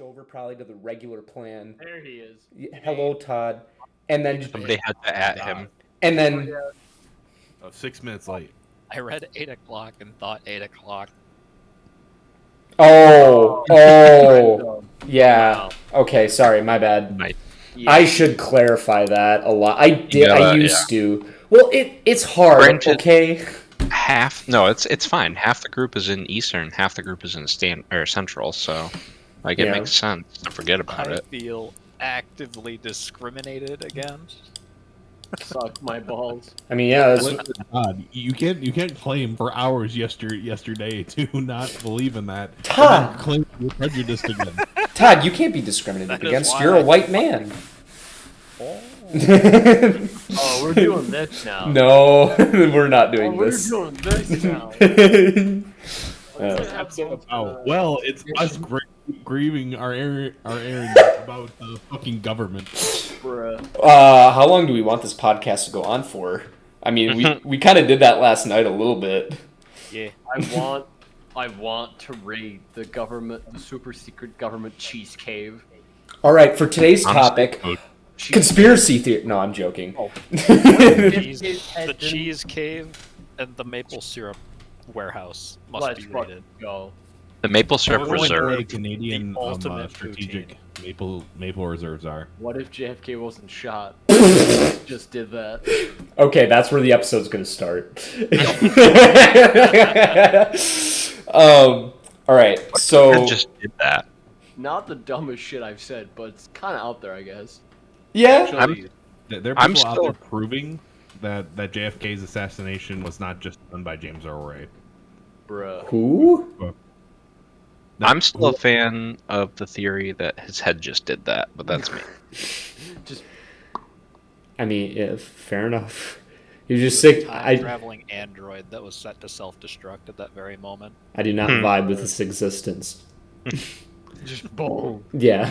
switch over probably to the regular plan. There he is. Hello, Todd. And then Somebody had to at him. and then 6 minutes late. I read 8 o'clock and thought 8 o'clock. oh, yeah. Wow. Okay, sorry, my bad. Nice. Yeah. I should clarify that a lot. I did. Yeah, I used to. Well, it's hard. Granted- Okay. It's fine. Half the group is in Eastern, half the group is in Central, so like it Yeah. makes sense to forget about I it. feel actively discriminated against. Suck my balls. I mean, yeah. That's, Listen, Todd, you can't claim for hours yesterday to not believe in that. and Todd. then claim you're prejudiced again. Todd, you can't be discriminated That is against. why You're I- a white man. Oh, we're doing this now. No, we're not doing we're this. doing this now. Oh well, it's us grieving our errands about the fucking government. Bruh. How long do we want this podcast to go on for? I mean, we kind of did that last night a little bit. Yeah. I want to raid the super secret government cheese cave. All right, for today's Honestly, topic, oh, conspiracy theory. No, I'm joking. Oh. The cheese cave and the maple syrup warehouse must Let's be fucking raided. go. The Maple Syrup We're going to Reserve. raid Canadian the ultimate strategic maple reserves are. What if JFK wasn't shot? Just did that. Okay, that's where the episode's gonna start. All right, I so just did that. Not the dumbest shit I've said, but it's kind of out there, I guess. yeah, Actually, There are I'm people out still- there proving that JFK's assassination was not just done by James Earl Ray. bruh. who? I'm still a fan of the theory that his head just did that, but that's me. Just I mean, yeah, fair enough. You just sick. I Traveling android that was set to self-destruct at that very moment. do not vibe with its existence. just boom. Yeah.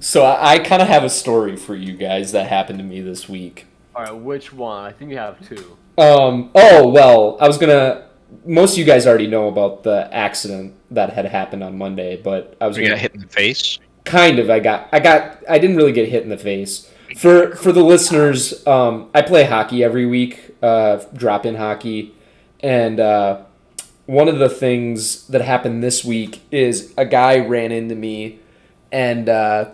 So I kind of have a story for you guys that happened to me this week. All right, which one? I think you have two. Oh well, I was gonna. Most of you guys already know about the accident that had happened on Monday, but I was We gonna got hit in the face. kind of. I didn't really get hit in the face. For the listeners, I play hockey every week, drop-in hockey, and one of the things that happened this week is a guy ran into me, and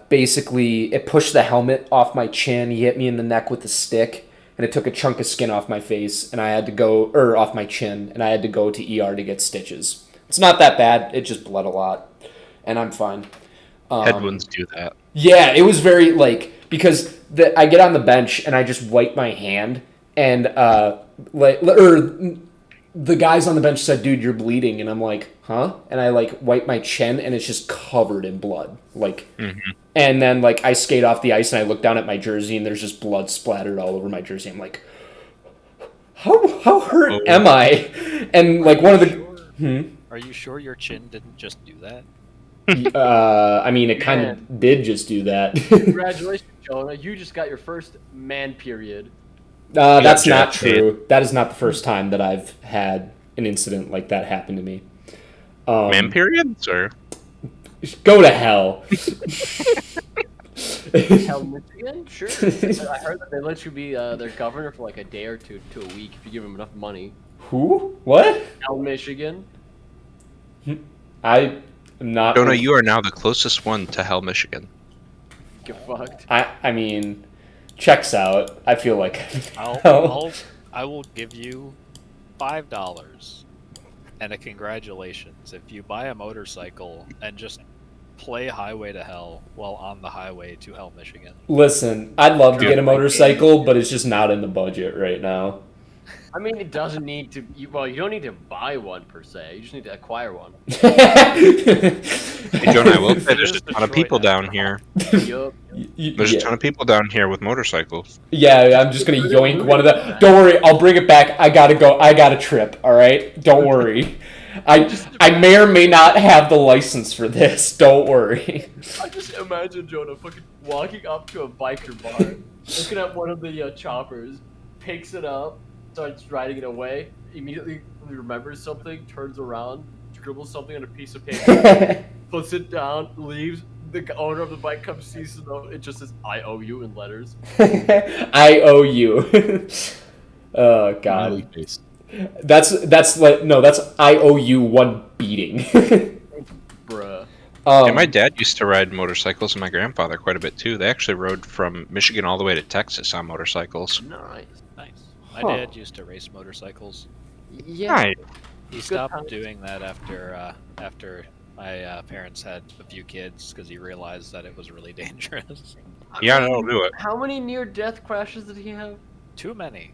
basically it pushed the helmet off my chin. He hit me in the neck with a stick, and it took a chunk of skin off my face, and I had to go, or off my chin, and I had to go to ER to get stitches. It's not that bad. It just bled a lot, and I'm fine. Head wounds do that. Yeah, it was very because I get on the bench and I just wipe my hand, and the guys on the bench said, "Dude, you're bleeding," and I'm like, "Huh?" And I wipe my chin and it's just covered in blood, And then I skate off the ice and I look down at my jersey and there's just blood splattered all over my jersey. I'm like, how hurt am I? And one of the Are you sure your chin didn't just do that? I mean, it kind of did just do that. Congratulations, Jonah. You just got your first man period. That's Yeah, not Jack true. That is not the first time that I've had an incident like that happen to me. Man periods or Go to hell. Hell, Michigan? Sure. I heard that they let you be their governor for a day or two to a week if you give them enough money. Who? What? Hell, Michigan. I am not. Jonah, you are now the closest one to Hell, Michigan. Get fucked. I mean, checks out. I feel like. I will give you $5 and a congratulations if you buy a motorcycle and just play Highway to Hell while on the highway to Hell, Michigan. Listen, I'd love to get a motorcycle, but it's just not in the budget right now. I mean, it doesn't need to. You don't need to buy one per se. You just need to acquire one. Hey, Jonah, I will say there's a ton of people down here. Yup. There's a ton of people down here with motorcycles. Yeah, I'm just gonna yoink one of them. Don't worry, I'll bring it back. I gotta go. I got a trip. All right, don't worry. I may or may not have the license for this. Don't worry. I just imagine Jonah fucking walking up to a biker bar, looking at one of the choppers, picks it up, starts riding it away, immediately remembers something, turns around, scribbles something on a piece of paper, puts it down, leaves. The owner of the bike comes, sees the note. It just says "I owe you" in letters. I owe you. Oh God. Smiley face. That's like no, that's I owe you one beating. Bruh. Yeah, my dad used to ride motorcycles and my grandfather quite a bit too. They actually rode from Michigan all the way to Texas on motorcycles. Nice. Nice. My Huh. dad used to race motorcycles. Yeah. Nice. He Good stopped times. doing that after my parents had a few kids because he realized that it was really dangerous. Yeah, no, do it. How many near-death crashes did he have? Too many.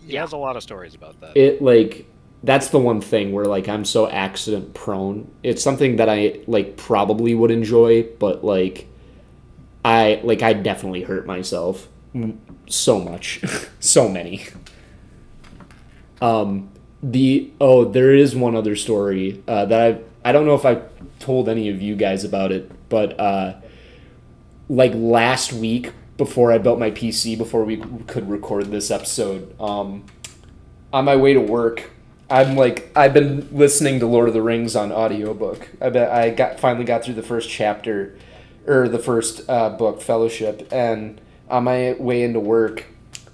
He Yeah. has a lot of stories about that. It like that's the one thing where like I'm so accident prone. It's something that I like probably would enjoy, but like I definitely hurt myself so much, so many. There is one other story that I don't know if I told any of you guys about it, but like last week before I built my PC, before we could record this episode, on my way to work, I've been listening to Lord of the Rings on audiobook. I finally got through the first chapter, or the first book, Fellowship, and on my way into work,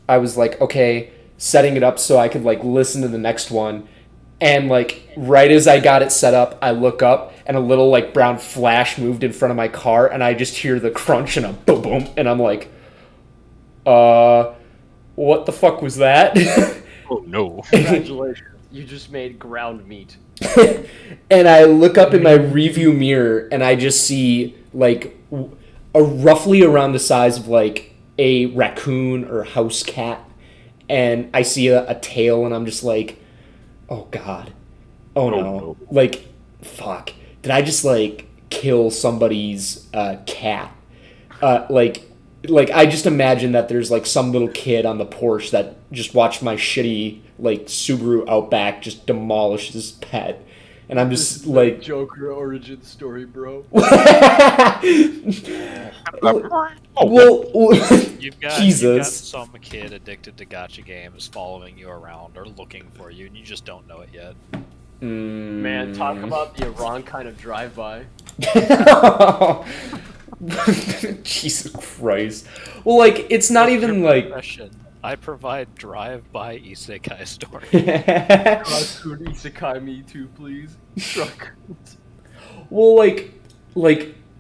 I was like, okay, setting it up so I could like listen to the next one, and like right as I got it set up, I look up and a little like brown flash moved in front of my car, and I just hear the crunch and a boom boom, and I'm like, what the fuck was that? Oh no. Congratulations. You just made ground meat. And I look up in my review mirror and I just see like a roughly around the size of like a raccoon or house cat, and I see a tail, and I'm just like, oh God, oh no, like fuck, did I just like kill somebody's cat? Like I just imagine that there's like some little kid on the porch that just watched my shitty like Subaru Outback just demolish his pet, and I'm just like, Joker origin story, bro. well, You've got Jesus. some kid addicted to gacha games following you around or looking for you, and you just don't know it yet. Man, talk about the wrong kind of drive-by. Jesus Christ. Well, like, it's not even like. Profession. I provide drive-by isekai stories. Raccoon isekai me too, please. Truck. Well, like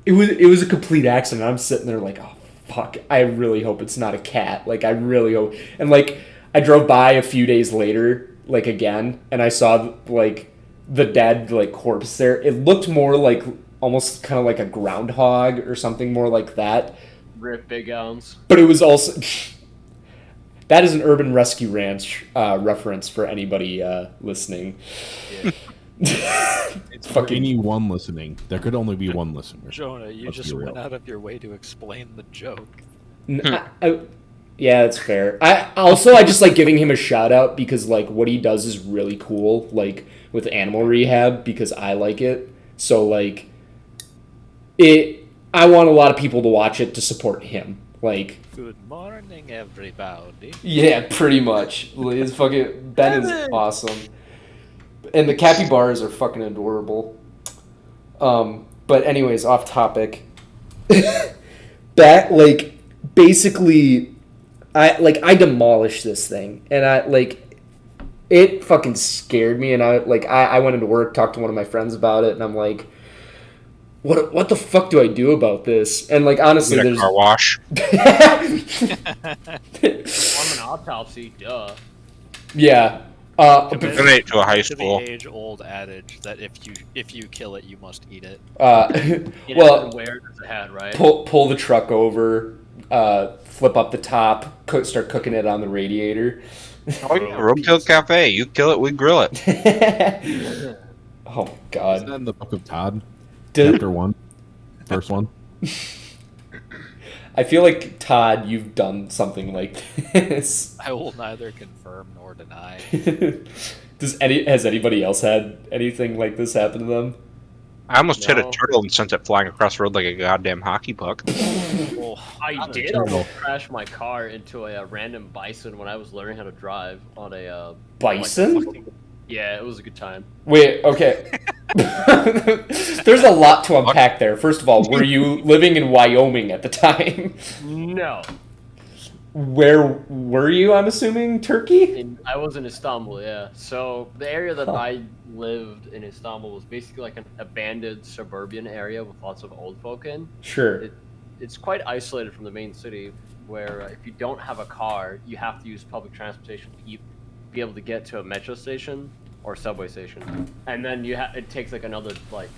it was a complete accident. I'm sitting there like, oh fuck, I really hope it's not a cat. Like I really hope. And like I drove by a few days later, like again, and I saw like the dead like corpse there. It looked more like almost kind of like a groundhog or something more like that. Rip Big Elms. But it was also that is an Urban Rescue Ranch reference for anybody listening. Yeah. It's For fucking. anyone listening, there could only be one listener. Jonah, you Let's just be went real. out of your way to explain the joke. Yeah, that's fair. I just like giving him a shout out because like what he does is really cool, like with animal rehab, because I like it. So like I want a lot of people to watch it to support him. Like Good morning, everybody. yeah, pretty much. His fucking Ben is awesome. And the capybaras are fucking adorable. But anyways, off topic. Back like basically I demolished this thing, and it fucking scared me, and I went into work, talked to one of my friends about it, and I'm like, what the fuck do I do about this? And like honestly, Get a there's car wash. I'm an autopsy, duh. yeah. Donate to a high To school. the age-old adage that if you kill it, you must eat it. You Well, know, where does it had, right? pull the truck over, flip up the top, start cooking it on the radiator. Oh yeah, Roadkill Cafe. You kill it, we grill it. Oh Isn't God. that in the book of Todd? Did- Chapter 1? First one? I feel like Todd, you've done something like this. I will neither confirm nor deny. Has anybody else had anything like this happen to them? I almost hit a No. turtle and sent it flying across the road like a goddamn hockey puck. Oh, I did turtle. almost crash my car into a random bison when I was learning how to drive on a Bison? yeah, it was a good time. Wait, okay. There's a lot to unpack there. First of all, were you living in Wyoming at the time? No. Where were you? I'm assuming Turkey. I was in Istanbul, yeah. So the area that Huh. I lived in Istanbul was basically like an abandoned suburban area with lots of old folk in. Sure. It's quite isolated from the main city, where if you don't have a car, you have to use public transportation to be able to get to a metro station or subway station, and then it takes like another like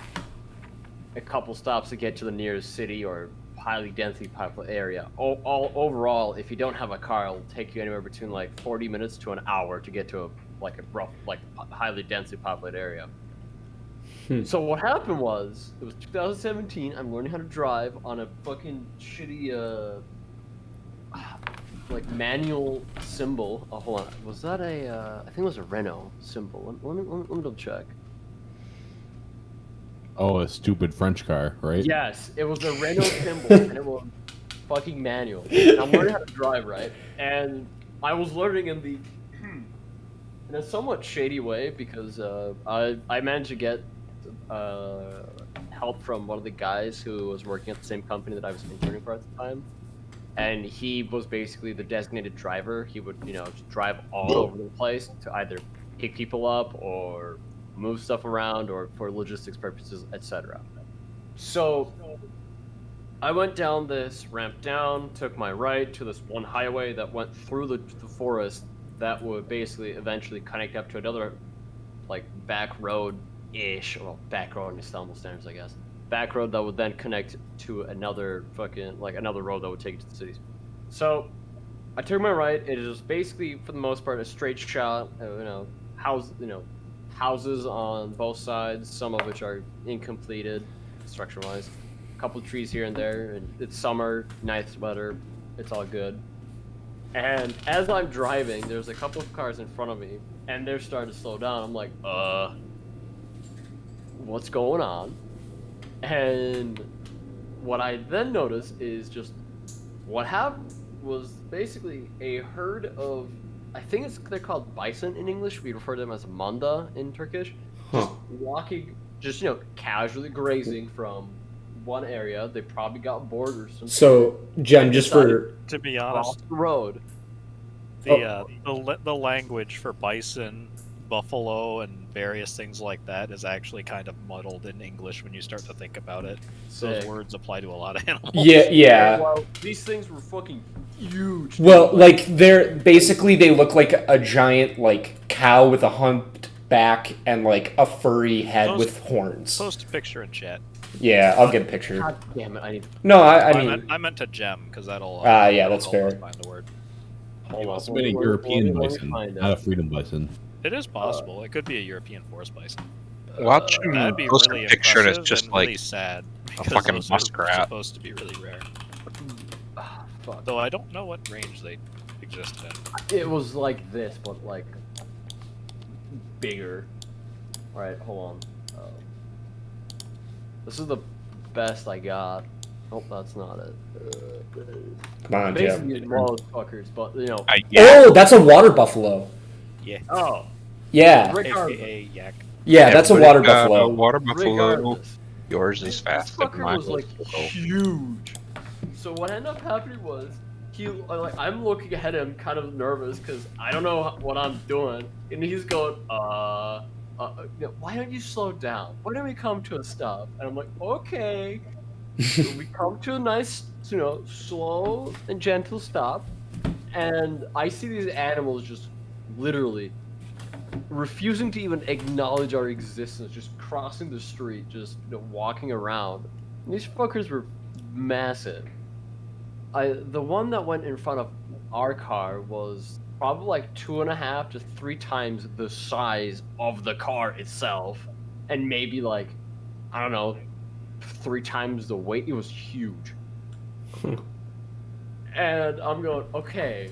a couple stops to get to the nearest city or highly densely populated area. All overall, if you don't have a car, it'll take you anywhere between like 40 minutes to an hour to get to a rough, like highly densely populated area. So what happened was, it was 2017. I'm learning how to drive on a fucking shitty, like manual symbol. Oh, hold on. Was that I think it was a Renault symbol. Let me double check. Oh, a stupid French car, right? Yes, it was a Renault symbol, and it was fucking manual. And I'm learning how to drive, right? And I was learning in a somewhat shady way because I managed to get help from one of the guys who was working at the same company that I was interning for at the time, and he was basically the designated driver. He would, just drive all over the place to either pick people up or move stuff around or for logistics purposes, etc. So I went down this ramp down, took my right to this one highway that went through the forest that would basically eventually connect up to another like back road-ish, well, back road in Istanbul standards, I guess. Back road that would then connect to another another road that would take you to the cities. So I took my right. It is basically, for the most part, a straight shot. Houses on both sides, some of which are incompleted structure-wise. A couple of trees here and there, and it's summer, nice weather. It's all good. And as I'm driving, there's a couple of cars in front of me, and they're starting to slow down. I'm like, what's going on? And what I then noticed is just what happened was basically a herd of, I think they're called bison in English. We refer to them as manda in Turkish. Just walking, casually grazing from one area. They probably got bored or something. So, Jen, just for To be Off honest, the road. the language for bison, buffalo, and various things like that is actually kind of muddled in English when you start to think about it. Those Sick. words apply to a lot of animals. yeah. Well, these things were fucking huge. Well, like they look like a giant like cow with a humped back and like a furry head with horns. Post a picture in chat. Yeah, I'll get a picture. God damn it! I need. No, I mean, I meant to gem because that'll. yeah, that's that'll fair. Find the word. Hold on, Must have been a let me- European let me bison, find not a it. freedom bison. It is possible. It could be a European forest bison. Watch him That'd be post really a picture and impressive it's just and like really sad because fucking those are muskrat. supposed to be really rare. Ah, fuck. Though I don't know what range they exist in. It was like this, but like bigger. All right, hold on. This is the best I got. Oh, that's not it. come on, Basically, Jim. motherfuckers, but Oh, that's a water buffalo. Yeah. Oh, Yeah, regardless. AKA yak. yeah, that's a water buffalo. Water buffalo. Regardless. Yours is This faster than fucker mine. was like huge. So what ended up happening was I'm looking at him kind of nervous because I don't know what I'm doing, and he's going, why don't you slow down? Why don't we come to a stop? And I'm like, okay. So we come to a nice, slow and gentle stop, and I see these animals just literally refusing to even acknowledge our existence, just crossing the street, just walking around. And these fuckers were massive. The one that went in front of our car was probably like 2.5 to 3 times the size of the car itself, and maybe like, I don't know, 3 times the weight. It was huge. And I'm going, okay,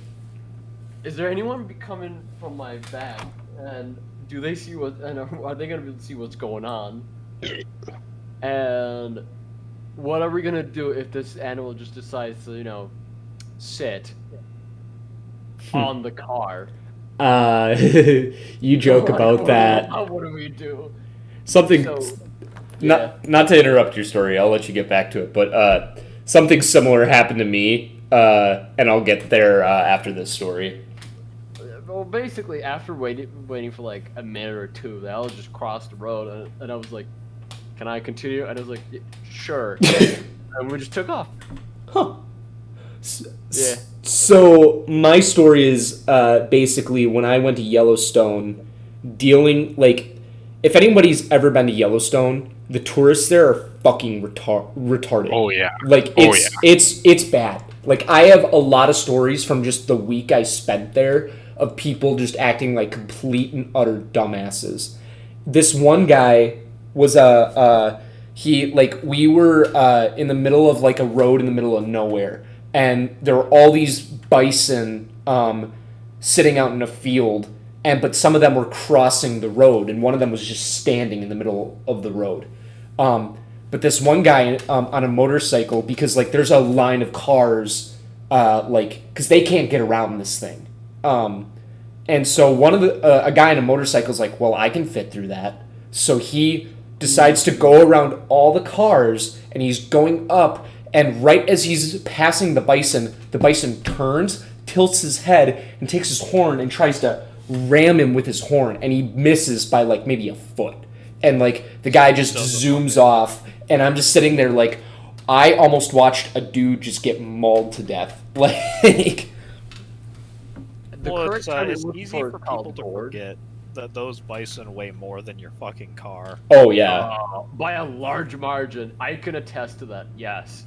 is there anyone coming from my back? And do they see and are they going to be able to see what's going on? And what are we going to do if this animal just decides to, sit on the car? You joke about that. What do we do? something. So, Not to interrupt your story. I'll let you get back to it. But something similar happened to me, and I'll get there after this story. well, basically, after waiting for like a minute or two, they all just crossed the road, and I was like, "Can I continue?" And I was like, "Sure." And we just took off. Huh. Yeah. So my story is basically when I went to Yellowstone, dealing like if anybody's ever been to Yellowstone, the tourists there are fucking retarded. Oh yeah. Like it's bad. Like I have a lot of stories from just the week I spent there of people just acting like complete and utter dumbasses. This one guy was we were in the middle of like a road in the middle of nowhere, and there were all these bison sitting out in a field, but some of them were crossing the road, and one of them was just standing in the middle of the road. But this one guy on a motorcycle, because like there's a line of cars, because they can't get around this thing, and so a guy on a motorcycle is like, well, I can fit through that, so he decides to go around all the cars, and he's going up, and right as he's passing the bison turns, tilts his head, and takes his horn and tries to ram him with his horn, and he misses by like maybe a foot, and like the guy just zooms off, and I'm just sitting there like I almost watched a dude just get mauled to death. Like Well, it's easy for people to forget that those bison weigh more than your fucking car. Oh yeah. By a large margin. I can attest to that. Yes.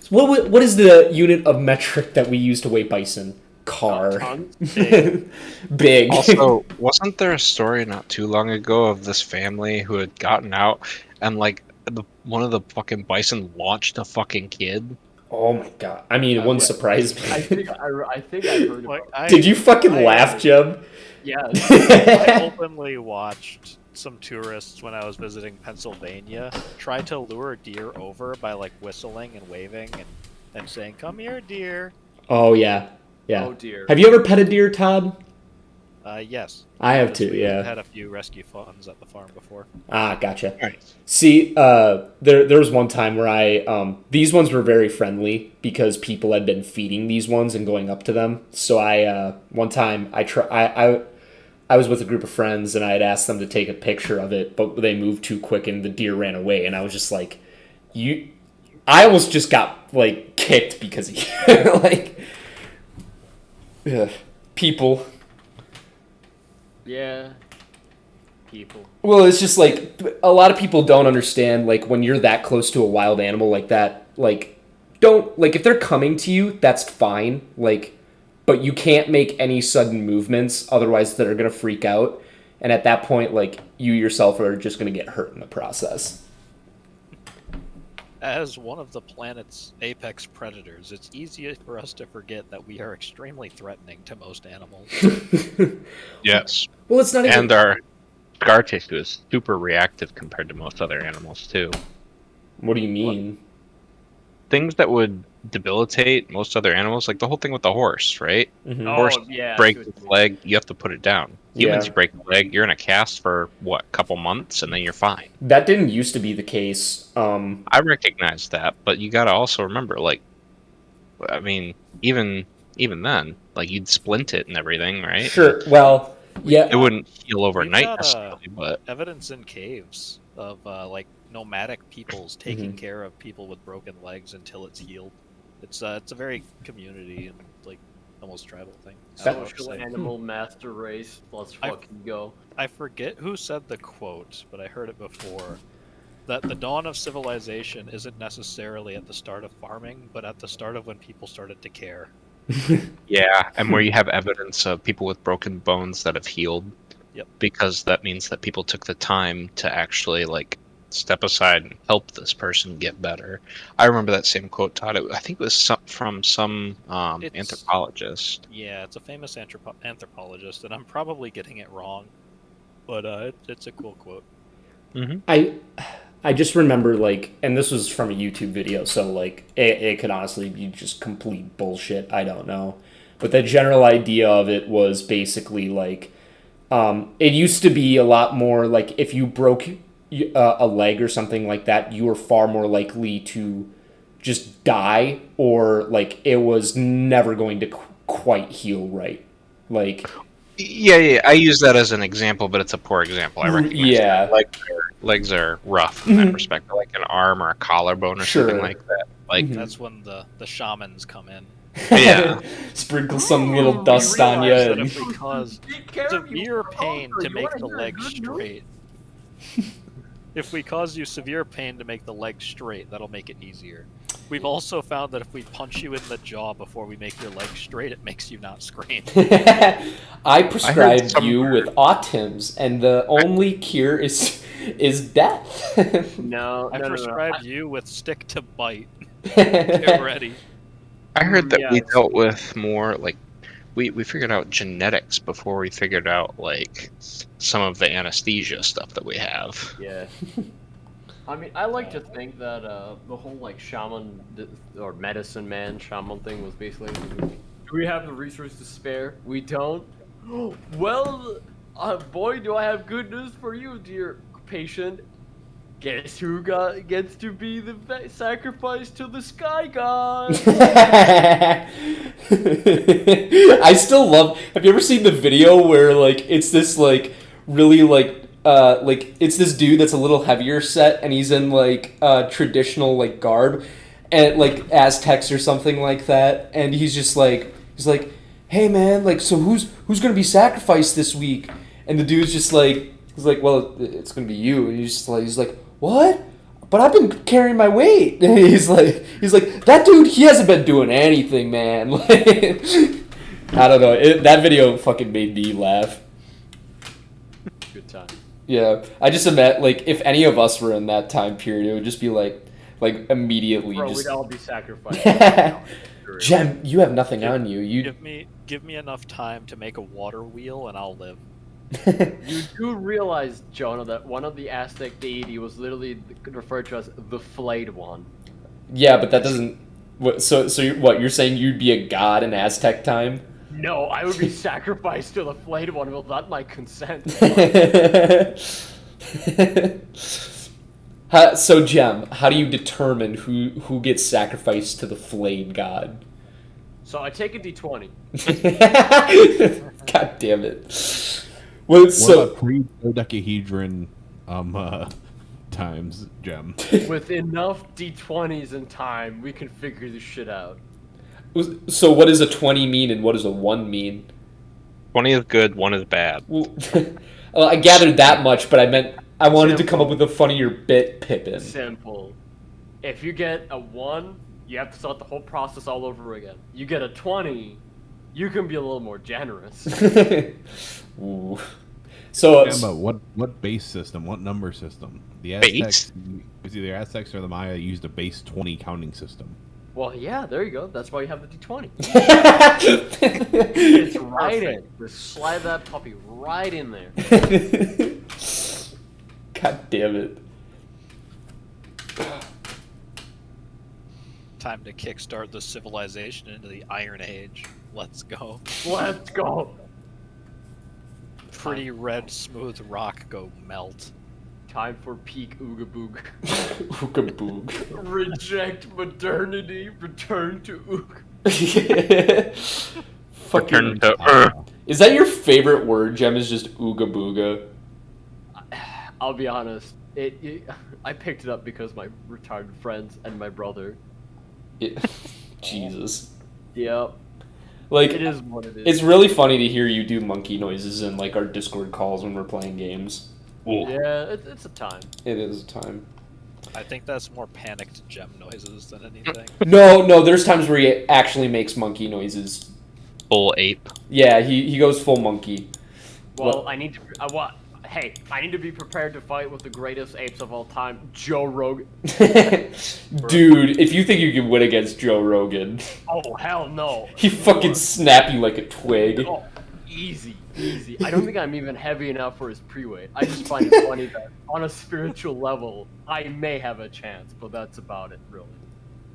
What is the unit of metric that we use to weigh bison? Car. Big. Also, wasn't there a story not too long ago of this family who had gotten out and like one of the fucking bison launched a fucking kid? Oh my god! I mean, it wouldn't surprise me. I think I heard about it. Did you fucking laugh, Jeb? Yes. I openly watched some tourists when I was visiting Pennsylvania try to lure deer over by like whistling and waving and saying, "Come here, deer." Oh yeah, yeah. Oh dear. Have you ever pet a deer, Todd? Yes. I have too. We've Yeah. had a few rescue funds at the farm before. Ah, gotcha. Right. See, there was one time where these ones were very friendly because people had been feeding these ones and going up to them. So one time I was with a group of friends and I had asked them to take a picture of it, but they moved too quick and the deer ran away, and I was just like, I almost just got like kicked because of you. Like, people. Yeah. People. Well, it's just like a lot of people don't understand, like when you're that close to a wild animal like that, like don't like if they're coming to you, that's fine, like, but you can't make any sudden movements, otherwise they're gonna freak out, and at that point, like you yourself are just gonna get hurt in the process. As one of the planet's apex predators, it's easy for us to forget that we are extremely threatening to most animals. Yes. Well, it's not even. And our scar tissue is super reactive compared to most other animals too. What do you mean? Things that would debilitate most other animals, like the whole thing with the horse, right? Mhm. Oh, Horse yeah. break its leg, you have to put it down. Humans, Yeah. you break the leg, you're in a cast for what, a couple months, and then you're fine. That didn't used to be the case. I recognize that, but you gotta also remember, like, I mean, even then, like you'd splint it and everything, right? Sure. Well, yeah. It wouldn't heal overnight got, necessarily, but Evidence in caves of like nomadic peoples taking care of people with broken legs until it's healed. It's a very community and like almost tribal thing. I don't know what to Social say. animal master race. Let's fucking go. I forget who said the quote, but I heard it before. That the dawn of civilization isn't necessarily at the start of farming, but at the start of when people started to care. yeah, and where you have evidence of people with broken bones that have healed. Yep. Because that means that people took the time to actually like step aside and help this person get better. I remember that same quote, Todd. I think it was from some anthropologist. Yeah, it's a famous anthropologist, and I'm probably getting it wrong, but it's a cool quote. I just remember, like, and this was from a YouTube video, so, like, it could honestly be just complete bullshit. I don't know. But the general idea of it was basically, like, It used to be a lot more like if you broke a leg or something like that, you were far more likely to just die, or like it was never going to quite heal right. Like, Yeah. I use that as an example, but it's a poor example. I recognize yeah. that. Legs are rough in that respect, like an arm or a collarbone or something like that. Like, That's when the shamans come in. yeah. Sprinkle some little We dust on you. Realize that And... if we cause Take care of you, severe pain Walter. to You make wanna the hear leg good news? straight, if we cause you severe pain to make the leg straight, that'll make it easier. We've also found that if we punch you in the jaw before we make your leg straight, it makes you not scream. I prescribed some- you with Autisms, and the only cure is death. No, I no, no, no. prescribed you with stick to bite. Get ready. I heard that we Yes. dealt with more like we figured out genetics before we figured out like some of the anesthesia stuff that we have. Yeah. I mean, I like to think that the whole like shaman or medicine man shaman thing was basically, do we have the resources to spare? We don't. Well, boy, do I have good news for you, dear patient. Guess who gets to be the sacrifice to the sky god? I still love. Have you ever seen the video where like it's this like really like it's this dude that's a little heavier set and he's in like traditional like garb and like Aztecs or something like that, and he's like, hey man, like so who's gonna be sacrificed this week? And the dude's just like, he's like, well, it's gonna be you. And he's like, what? But I've been carrying my weight. And he's like, that dude, he hasn't been doing anything, man. Like, I don't know. That video fucking made me laugh. Good time. Yeah, I just imagine like if any of us were in that time period, it would just be like immediately Bro, just. we'd all be sacrificed. Jem, you have nothing on you. You Give me enough time to make a water wheel and I'll live. You do realize, Jonah, that one of the Aztec deity was literally referred to as the flayed one. Yeah, but that doesn't. So you're saying you'd be a god in Aztec time? No, I would be sacrificed to the flayed one without my consent. So Jem, how do you determine who gets sacrificed to the flayed god? So I take a d20. God damn it! Well, What so about pre-dodecahedron times, Gem? With enough d20s in time, we can figure this shit out. so what does a 20 mean and what does a 1 mean? 20 is good, 1 is bad. Well, I gathered that much, but I wanted to come up with a funnier bit, Pippin. Simple. If you get a 1, you have to start the whole process all over again. You get a 20, you can be a little more generous. Ooh. So Yeah, but what base system? What number system? The Base? Aztecs, was either Aztecs or the Maya used a base 20 counting system. Well, yeah, there you go. That's why you have the d20. It's right in. Just slide that puppy right in there. God damn it. Time to kickstart the civilization into the Iron Age. Let's go. Let's go. Pretty red, smooth rock go melt. Time for peak Ooga Boog. Ooga-boog. Reject modernity, return to Ooga. Fucking. Return to Is that your favorite word, Jem? Is just ooga booga? I'll be honest. I picked it up because my retarded friends and my brother. Jesus. Yep. Like, It is what it is. it's really funny to hear you do monkey noises in like our Discord calls when we're playing games. Yeah, it's a time. It is a time. I think that's more panicked gem noises than anything. No, there's times where he actually makes monkey noises. Full ape. Yeah, he goes full monkey. Well, I need to. Hey, I need to be prepared to fight with the greatest apes of all time, Joe Rogan. Dude, if you think you can win against Joe Rogan, Oh hell no. he fucking snap you like a twig. Oh, easy. I don't think I'm even heavy enough for his pre-weight. I just find it funny that on a spiritual level, I may have a chance, but that's about it, really.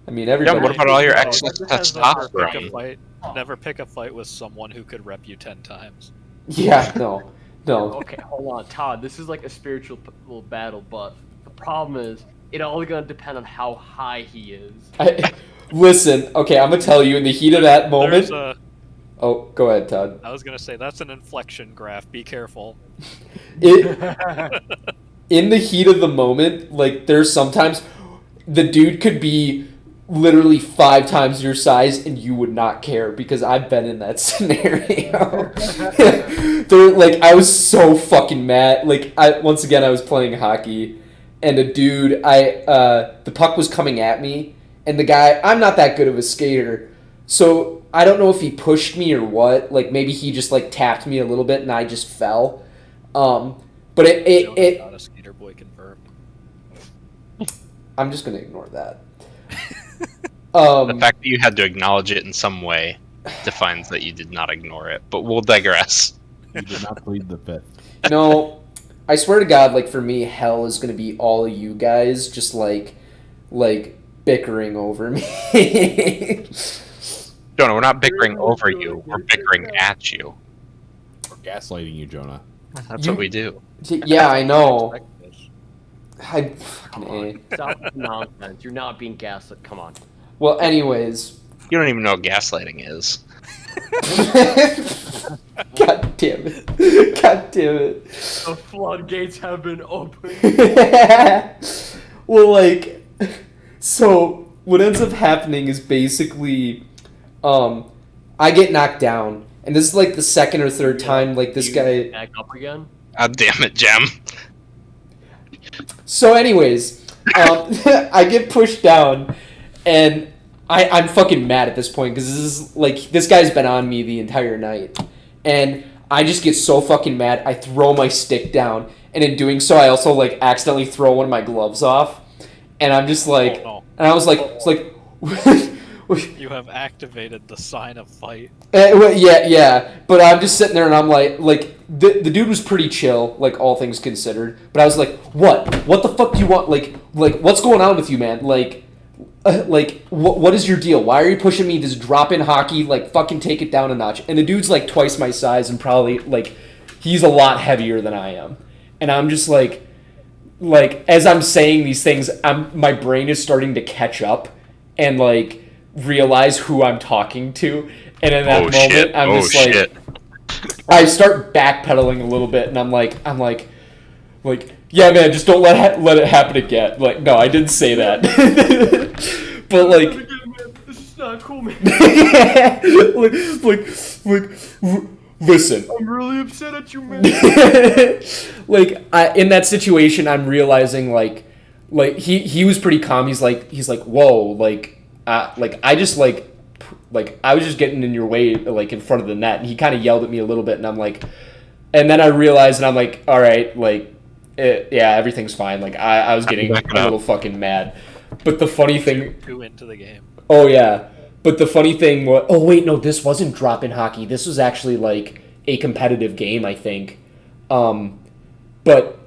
I mean, everybody. Yeah, what about all your No, excess that just has testosterone? Never pick a fight with someone who could rep you 10 times. Yeah, no. No. Okay, hold on, Todd. This is like a spiritual little battle, but the problem is, it all gonna depend on how high he is. Listen, okay, I'm gonna tell you in the heat of that moment. There's a. Oh, go ahead, Todd. I was gonna say that's an inflection graph. Be careful. In the heat of the moment, like there's sometimes the dude could be literally 5 times your size and you would not care because I've been in that scenario. Like I was so fucking mad. Like I was playing hockey and a dude the puck was coming at me and the guy, I'm not that good of a skater. So I don't know if he pushed me or what. Like maybe he just like tapped me a little bit and I just fell. But it Not a skater boy confirmed. I'm just gonna ignore that. The fact that you had to acknowledge it in some way defines that you did not ignore it. But we'll digress. You did not plead the fifth. No, I swear to God, like for me, hell is gonna be all of you guys just like bickering over me. Jonah, we're not bickering over you. We're bickering at you. We're gaslighting you, Jonah. That's what we do. Yeah, I know. I fucking A. Stop the nonsense. You're not being gaslit. Come on. Well, anyways. You don't even know what gaslighting is. God damn it. God damn it. The floodgates have been opened. Well, like, so what ends up happening is basically, I get knocked down, and this is like the second or third time, like this guy. Back up again. God damn it, Jem. So, anyways, I get pushed down, and I'm fucking mad at this point because this guy's been on me the entire night, and I just get so fucking mad. I throw my stick down, and in doing so, I also like accidentally throw one of my gloves off, and I'm just like, Oh, no. and I was like, it's like. You have activated the sign of fight. Well, yeah, but I'm just sitting there and I'm like the dude was pretty chill, like all things considered. But I was like, what the fuck do you want? Like what's going on with you, man? What is your deal? Why are you pushing me this drop in hockey? Like fucking take it down a notch. And the dude's like twice my size and probably like he's a lot heavier than I am. And I'm just like as I'm saying these things, my brain is starting to catch up and like realize who I'm talking to, and in that moment shit. I'm just shit. I start backpedaling a little bit and I'm like yeah man, just don't let it happen again. Like no, I didn't say that. But like This is not cool, man. Listen, I'm really upset at you, man. In that situation I'm realizing like he was pretty calm. He's like whoa, I just I was just getting in your way, like in front of the net, and he kind of yelled at me a little bit, and I'm like, and then I realized, and I'm like, all right, yeah, everything's fine. Like I was getting a little fucking mad, but the funny thing, Too into the game. oh yeah, but the funny thing was, oh wait, no, this wasn't drop-in hockey. This was actually like a competitive game, I think. But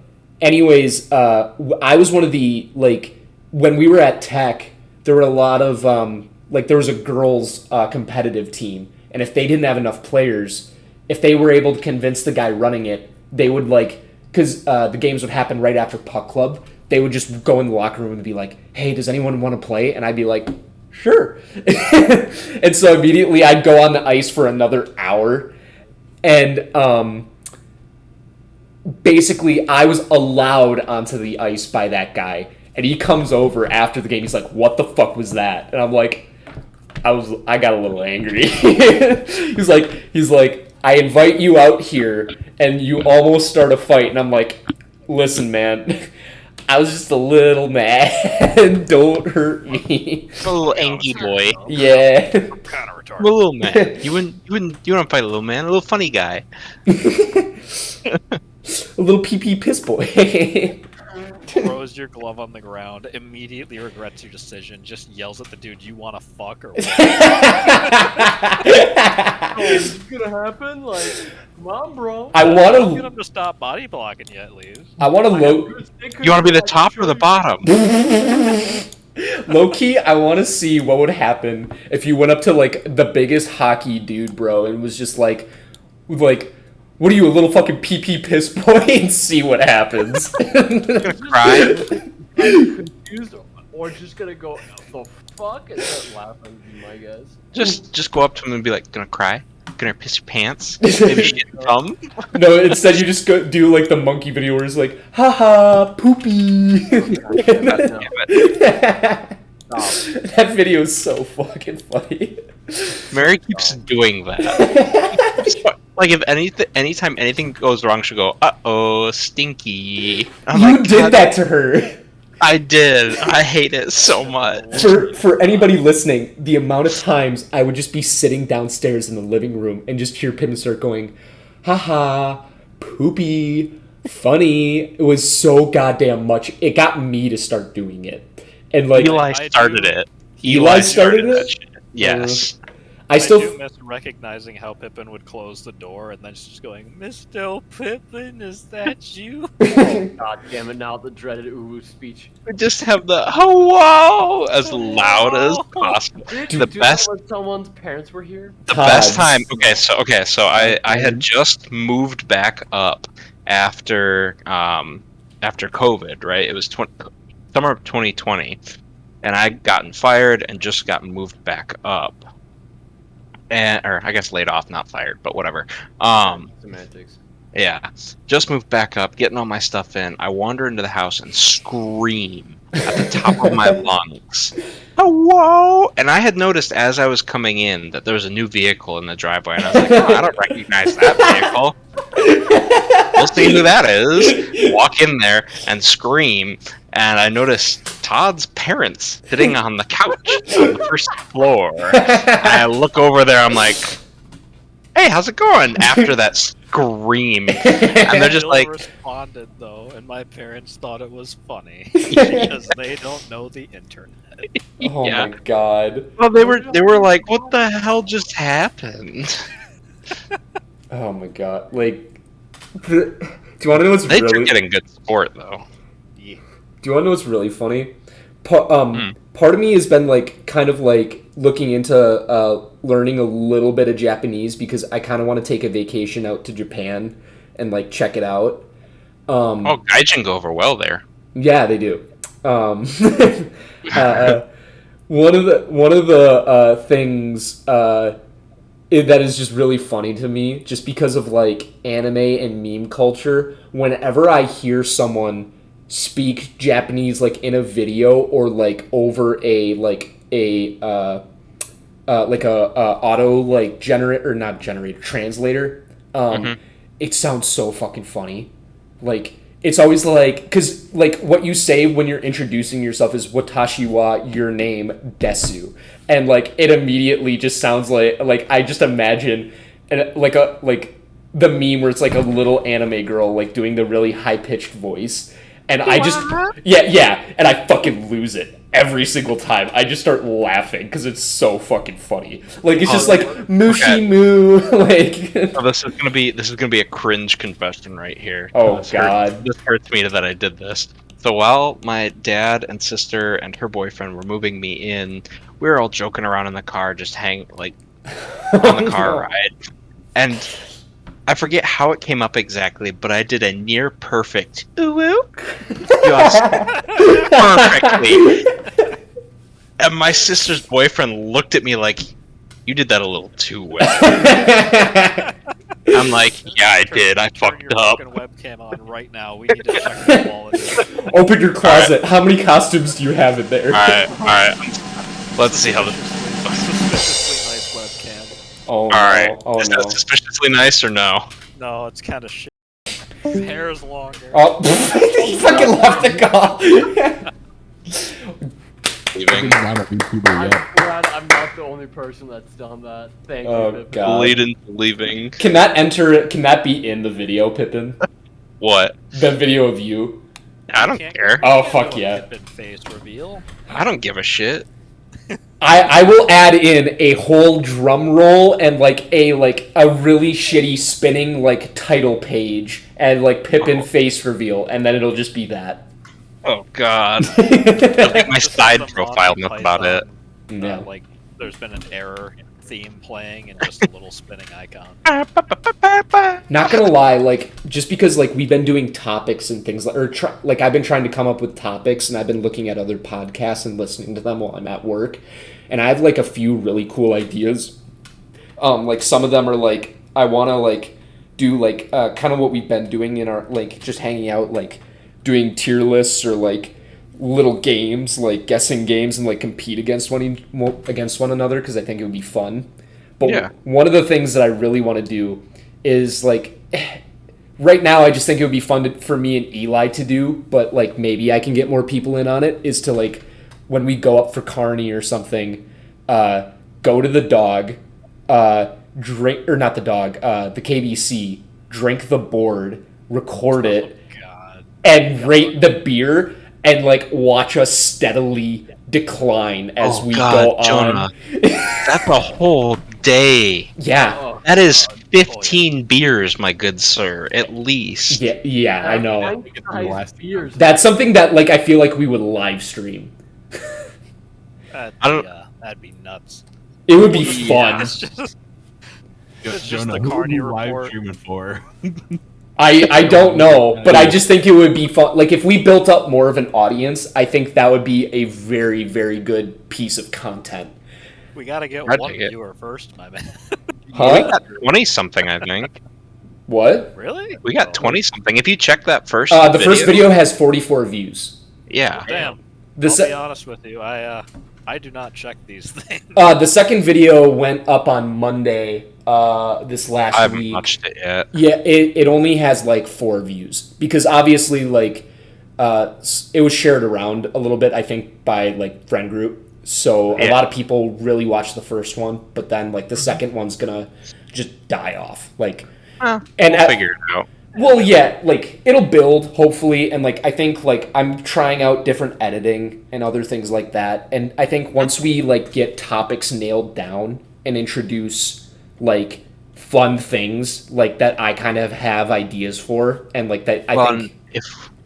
anyways, I was one of the when we were at Tech. There were a lot of, there was a girls' competitive team. And if they didn't have enough players, if they were able to convince the guy running it, they would, because the games would happen right after Puck Club, they would just go in the locker room and be like, hey, does anyone want to play? And I'd be like, sure. And so immediately I'd go on the ice for another hour. And basically I was allowed onto the ice by that guy. And he comes over after the game. He's like, "What the fuck was that?" And I'm like, I got a little angry. he's like, "I invite you out here, and you almost start a fight." And I'm like, "Listen, man, I was just a little mad. Don't hurt me." A little angry boy. Yeah. Kind of retarded. I'm a little man. You wouldn't fight a little man, a little funny guy. A little pee piss boy. Throws your glove on the ground, immediately regrets your decision, just yells at the dude, "You want to fuck or what?" Is this gonna happen? Like, come on, bro. I want I'm gonna to. to stop body blocking you at least. I want to low. You want to be the top or the bottom? Low key, I want to see what would happen if you went up to the biggest hockey dude, bro, and was just like, What are you, a little fucking pee piss boy? And see what happens. Cry. I'm confused, or just gonna go, the fuck? And start laughing, my guess. Just go up to him and be like, gonna cry? Gonna piss your pants? Maybe shit and cum? No, instead you just go do like the monkey video where it's like, haha, poopy. That video is so fucking funny. Mary keeps doing that. Like if anytime anything goes wrong, she'll go, "Uh-oh, stinky." I'm You like, did "God, that to her. I did. I hate it so much. For anybody listening, the amount of times I would just be sitting downstairs in the living room and just hear Pippin start going, haha, poopy, funny. It was so goddamn much. It got me to start doing it. And like Eli started it. Eli started it? Shit. Yes. I still do miss recognizing how Pippin would close the door and then just going, Mr. Pippin, is that you? Oh, God damn it, now the dreaded ooh speech. We just have the hello as loud as possible. Dude, The do best that when someone's parents were here? The Todd's. best time. Okay, so I had just moved back up after COVID, right? It was summer of 2020, and I'd gotten fired and just got moved back up, or I guess laid off, not fired, but whatever. Semantics. Yeah, just moved back up, getting all my stuff in. I wander into the house and scream at the top of my lungs, "Hello!" And I had noticed as I was coming in that there was a new vehicle in the driveway, and I was like, "Oh, I don't recognize that vehicle. We'll see who that is." Walk in there and scream, and I noticed Todd's parents sitting on the couch on the first floor. And I look over there, I'm like, "Hey, how's it going?" After that scream, and they're just Jill like, responded though, and my parents thought it was funny because they don't know the internet. Oh Yeah. my god. well, they were like, "What the hell just happened?" Oh my god. Like, do you want to know what's They really? are getting good support though. Yeah. Do you want to know what's really funny? Part of me has been like kind of like looking into learning a little bit of Japanese because I kind of want to take a vacation out to Japan and like check it out. Oh, gaijin go over well there. Yeah, they do. One of the things that is just really funny to me, just because of like anime and meme culture. Whenever I hear someone speak Japanese like in a video or like over a auto like translator, it sounds so fucking funny. Like it's always like, because like what you say when you're introducing yourself is watashi wa your name desu, and like it immediately just sounds like I just imagine like the meme where it's like a little anime girl like doing the really high pitched voice. And I just, yeah, and I fucking lose it every single time. I just start laughing because it's so fucking funny. Like it's just like mushi moo, like. Oh, this is gonna be a cringe confession right here. Oh This god. this hurts me that I did this. So while my dad and sister and her boyfriend were moving me in, we were all joking around in the car, just on the car ride, and I forget how it came up exactly, but I did a near perfect ooh just perfectly. And my sister's boyfriend looked at me like, "You did that a little too well." I'm like, "Yeah, I did. I Turn fucked your up." fucking webcam on right now. We need to check the quality. Open your closet. How many costumes do you have in there? Alright. Let's see how this. Suspiciously nice webcam. Oh no. Alright. Oh Is no. that suspiciously nice or no? No, it's kind of shit. Hair's longer. Oh, he fucking left the call. Leaving. Not a VTuber I'm yet. glad I'm not the only person that's done that. Thank you, Oh, Pippin. God. Leaving. Can that be in the video, Pippin? What? The video of you? I don't care. Oh, fuck yeah. Pippin face reveal. I don't give a shit. I will add in a whole drum roll and like a really shitty spinning like title page and like Pippin face reveal, and then it'll just be that. Oh god. Look at my This is side the profile, Monty that's about it. Python, Yeah. like, there's been an error theme playing and just a little spinning icon. Not gonna lie, like just because like we've been doing topics and things like I've been trying to come up with topics and I've been looking at other podcasts and listening to them while I'm at work, and I have like a few really cool ideas. Like some of them are like I want to like do like kind of what we've been doing in our like just hanging out, like doing tier lists or like little games, like guessing games and like compete against one another because I think it would be fun. But Yeah. one of the things that I really want to do is like right now I just think it would be fun for me and Eli to do, but like maybe I can get more people in on it, is to like when we go up for Carney or something, go to the dog, drink, or not the dog, the KBC, drink the board, record it, God. and rate the beer and like watch us steadily decline as we go on. Jonah. That's a whole day. Yeah. Oh, That is God. 15 beers, my good sir, at least. Yeah, I know. Beers. That's something that like I feel like we would live stream. That'd be nuts. It would be Yeah. fun. It's just Jonah, the who are Carney you live report. streaming for? I don't know, but I just think it would be fun. Like if we built up more of an audience, I think that would be a very, very good piece of content. We gotta get I'd one take it. viewer first, my man. We Huh? got 20 something, I think. What? Really? We got Oh, 20 something. If you check that first The first video has 44 views. Yeah. Damn. The I'll se- be honest with you. I do not check these things. the second video went up on Monday this last I haven't week. watched it yet. Yeah, it only has like 4 views because obviously like it was shared around a little bit, I think, by like friend group. So a Yeah. lot of people really watched the first one, but then like the second one's gonna just die off. Like, and We'll figure it out. well, yeah, like it'll build hopefully, and like I think like I'm trying out different editing and other things like that, and I think once we like get topics nailed down and introduce like fun things like that, I kind of have ideas for, and like that I Well, think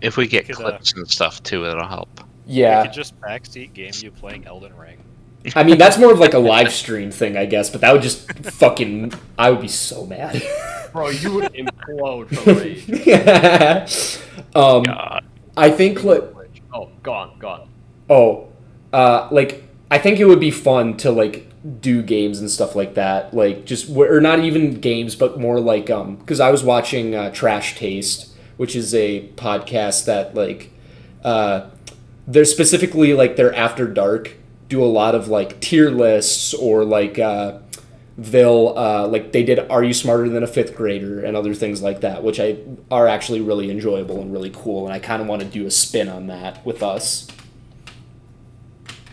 if we get Could, clips and stuff too, it'll help. We yeah. could just backseat game you playing Elden Ring. I mean that's more of like a live stream thing, I guess, but that would just fucking I would be so mad. Bro, you would implode from rage. God. I think like Oh, gone. like I think it would be fun to like do games and stuff like that, like just or not even games, but more like because I was watching Trash Taste, which is a podcast that like they're specifically like they're after dark, do a lot of like tier lists or like they'll like they did Are You Smarter Than a Fifth Grader and other things like that, which are actually really enjoyable and really cool, and I kind of want to do a spin on that with us.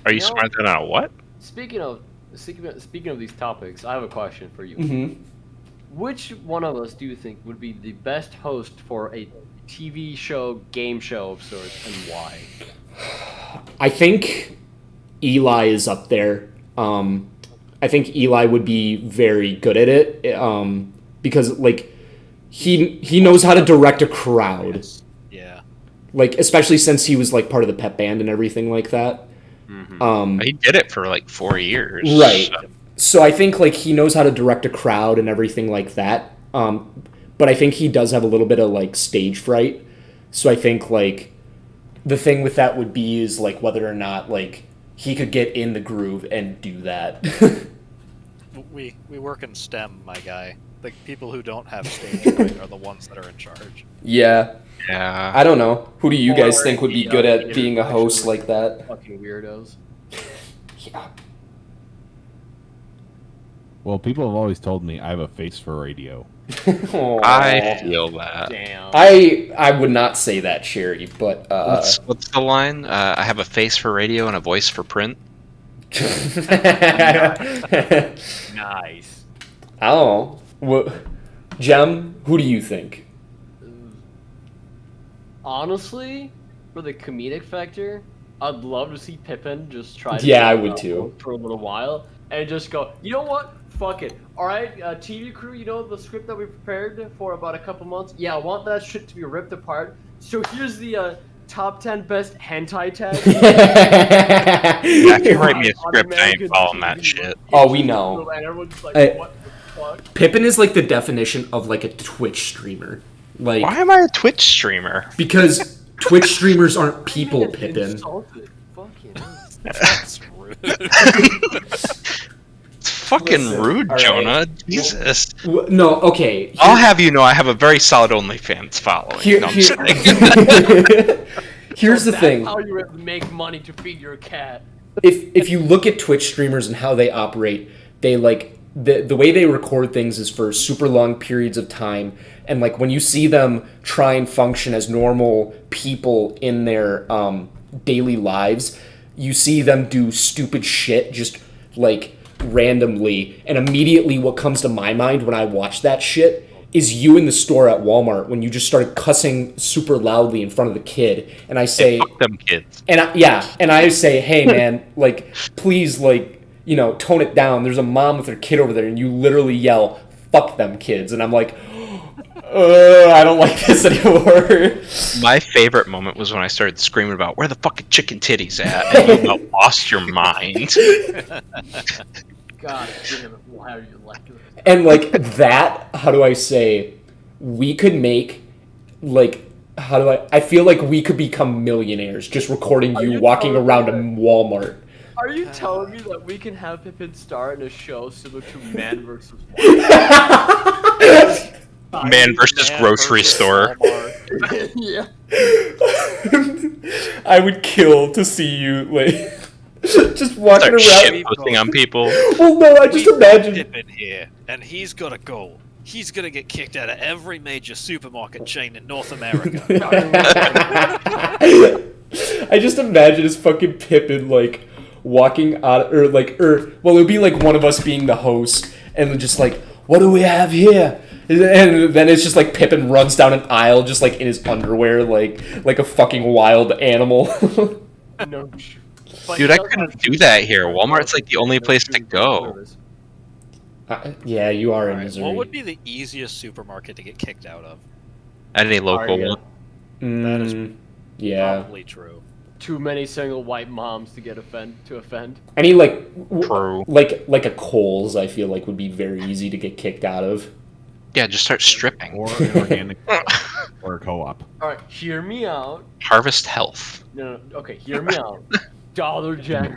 Are you You know- smarter than a what? Speaking of these topics, I have a question for you. Mm-hmm. Which one of us do you think would be the best host for a TV show, game show of sorts, and why? I think Eli is up there. I think Eli would be very good at it because like he knows how to direct a crowd, Yeah. like especially since he was like part of the pep band and everything like that. He did it for like 4 years. Right. so- So I think like he knows how to direct a crowd and everything like that. But I think he does have a little bit of like stage fright. So I think like the thing with that would be is like whether or not like he could get in the groove and do that. We work in STEM, my guy. The people who don't have stage fright are the ones that are in charge. Yeah. Yeah. I don't know. Who do you guys Or think would be the, good at theater being a host actually- like that? Fucking weirdos. Yeah. Well, people have always told me I have a face for radio. I feel that. Damn. I would not say that, Sherry, but What's the line? I have a face for radio and a voice for print. Nice. I don't know. What, Jem, who do you think? Honestly, for the comedic factor, I'd love to see Pippin just try to Yeah, I do would that too. for a little while and just go, you know what? Fuck it. Alright, TV crew, you know the script that we prepared for about a couple months? Yeah, I want that shit to be ripped apart. So here's the top 10 best hentai tags. Yeah, if you write me a script, I ain't following that shit. Oh, we know. And everyone's just like, what the fuck? Pippin is like the definition of like a Twitch streamer. Like, Why am I a Twitch streamer? because Twitch streamers aren't people, It's Pippin. insulted. Fucking hell. That's rude. It's fucking Listen, rude, all right. Jonah. Jesus. No, okay. I'll have you know I have a very solid OnlyFans following. Here- No, I'm here- just kidding. Here's the That's thing. how you make money to feed your cat. If you look at Twitch streamers and how they operate, they like the way they record things is for super long periods of time, and like when you see them try and function as normal people in their daily lives, you see them do stupid shit just like randomly, and immediately what comes to my mind when I watch that shit is you in the store at Walmart when you just started cussing super loudly in front of the kid, and I say, Fuck them kids. and I say, hey man, like please, like, you know, tone it down. There's a mom with her kid over there, and you literally yell, "Fuck them kids," and I'm like, I don't like this anymore. My favorite moment was when I started screaming about where the fucking chicken titties at, and you about lost your mind. God damn it, why are you like this? And like that, how do I say? We could make like. I feel like we could become millionaires just recording Are you you walking telling around me a that- Walmart. Are you telling me that we can have Pippin star in a show similar to Man vs. Wild? Man versus grocery store. Walmart. Yeah. I would kill to see you like just walking Start around. shitposting on people. Well, no, I just We've got imagine. Pippin here, and he's got a goal. He's gonna get kicked out of every major supermarket chain in North America. I just imagine as fucking Pippin like walking out, or well, it would be like one of us being the host, and just like, what do we have here? And then it's just like Pippin runs down an aisle, just like in his underwear, like a fucking wild animal. No. But Dude, he I does couldn't have do that here. Walmart's like the only place to go. Yeah, you are in Alright, Missouri. what would be the easiest supermarket to get kicked out of? Any local Target. one. That is Yeah. Probably true. Too many single white moms to offend. Any like True. like a Kohl's, I feel like would be very easy to get kicked out of. Yeah, just start stripping. Or an organic or a co-op. All right, hear me out. Harvest Health. No, okay, hear me out. Dollar General.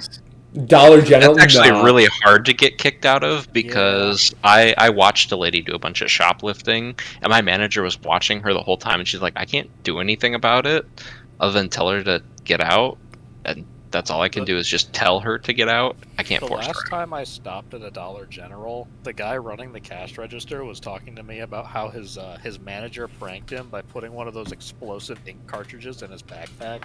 Dollar General. That's actually nah. really hard to get kicked out of because I watched a lady do a bunch of shoplifting, and my manager was watching her the whole time, and she's like, I can't do anything about it other than tell her to get out, and that's all I can do is just tell her to get out. I can't The force last her. time I stopped at a Dollar General, the guy running the cash register was talking to me about how his manager pranked him by putting one of those explosive ink cartridges in his backpack.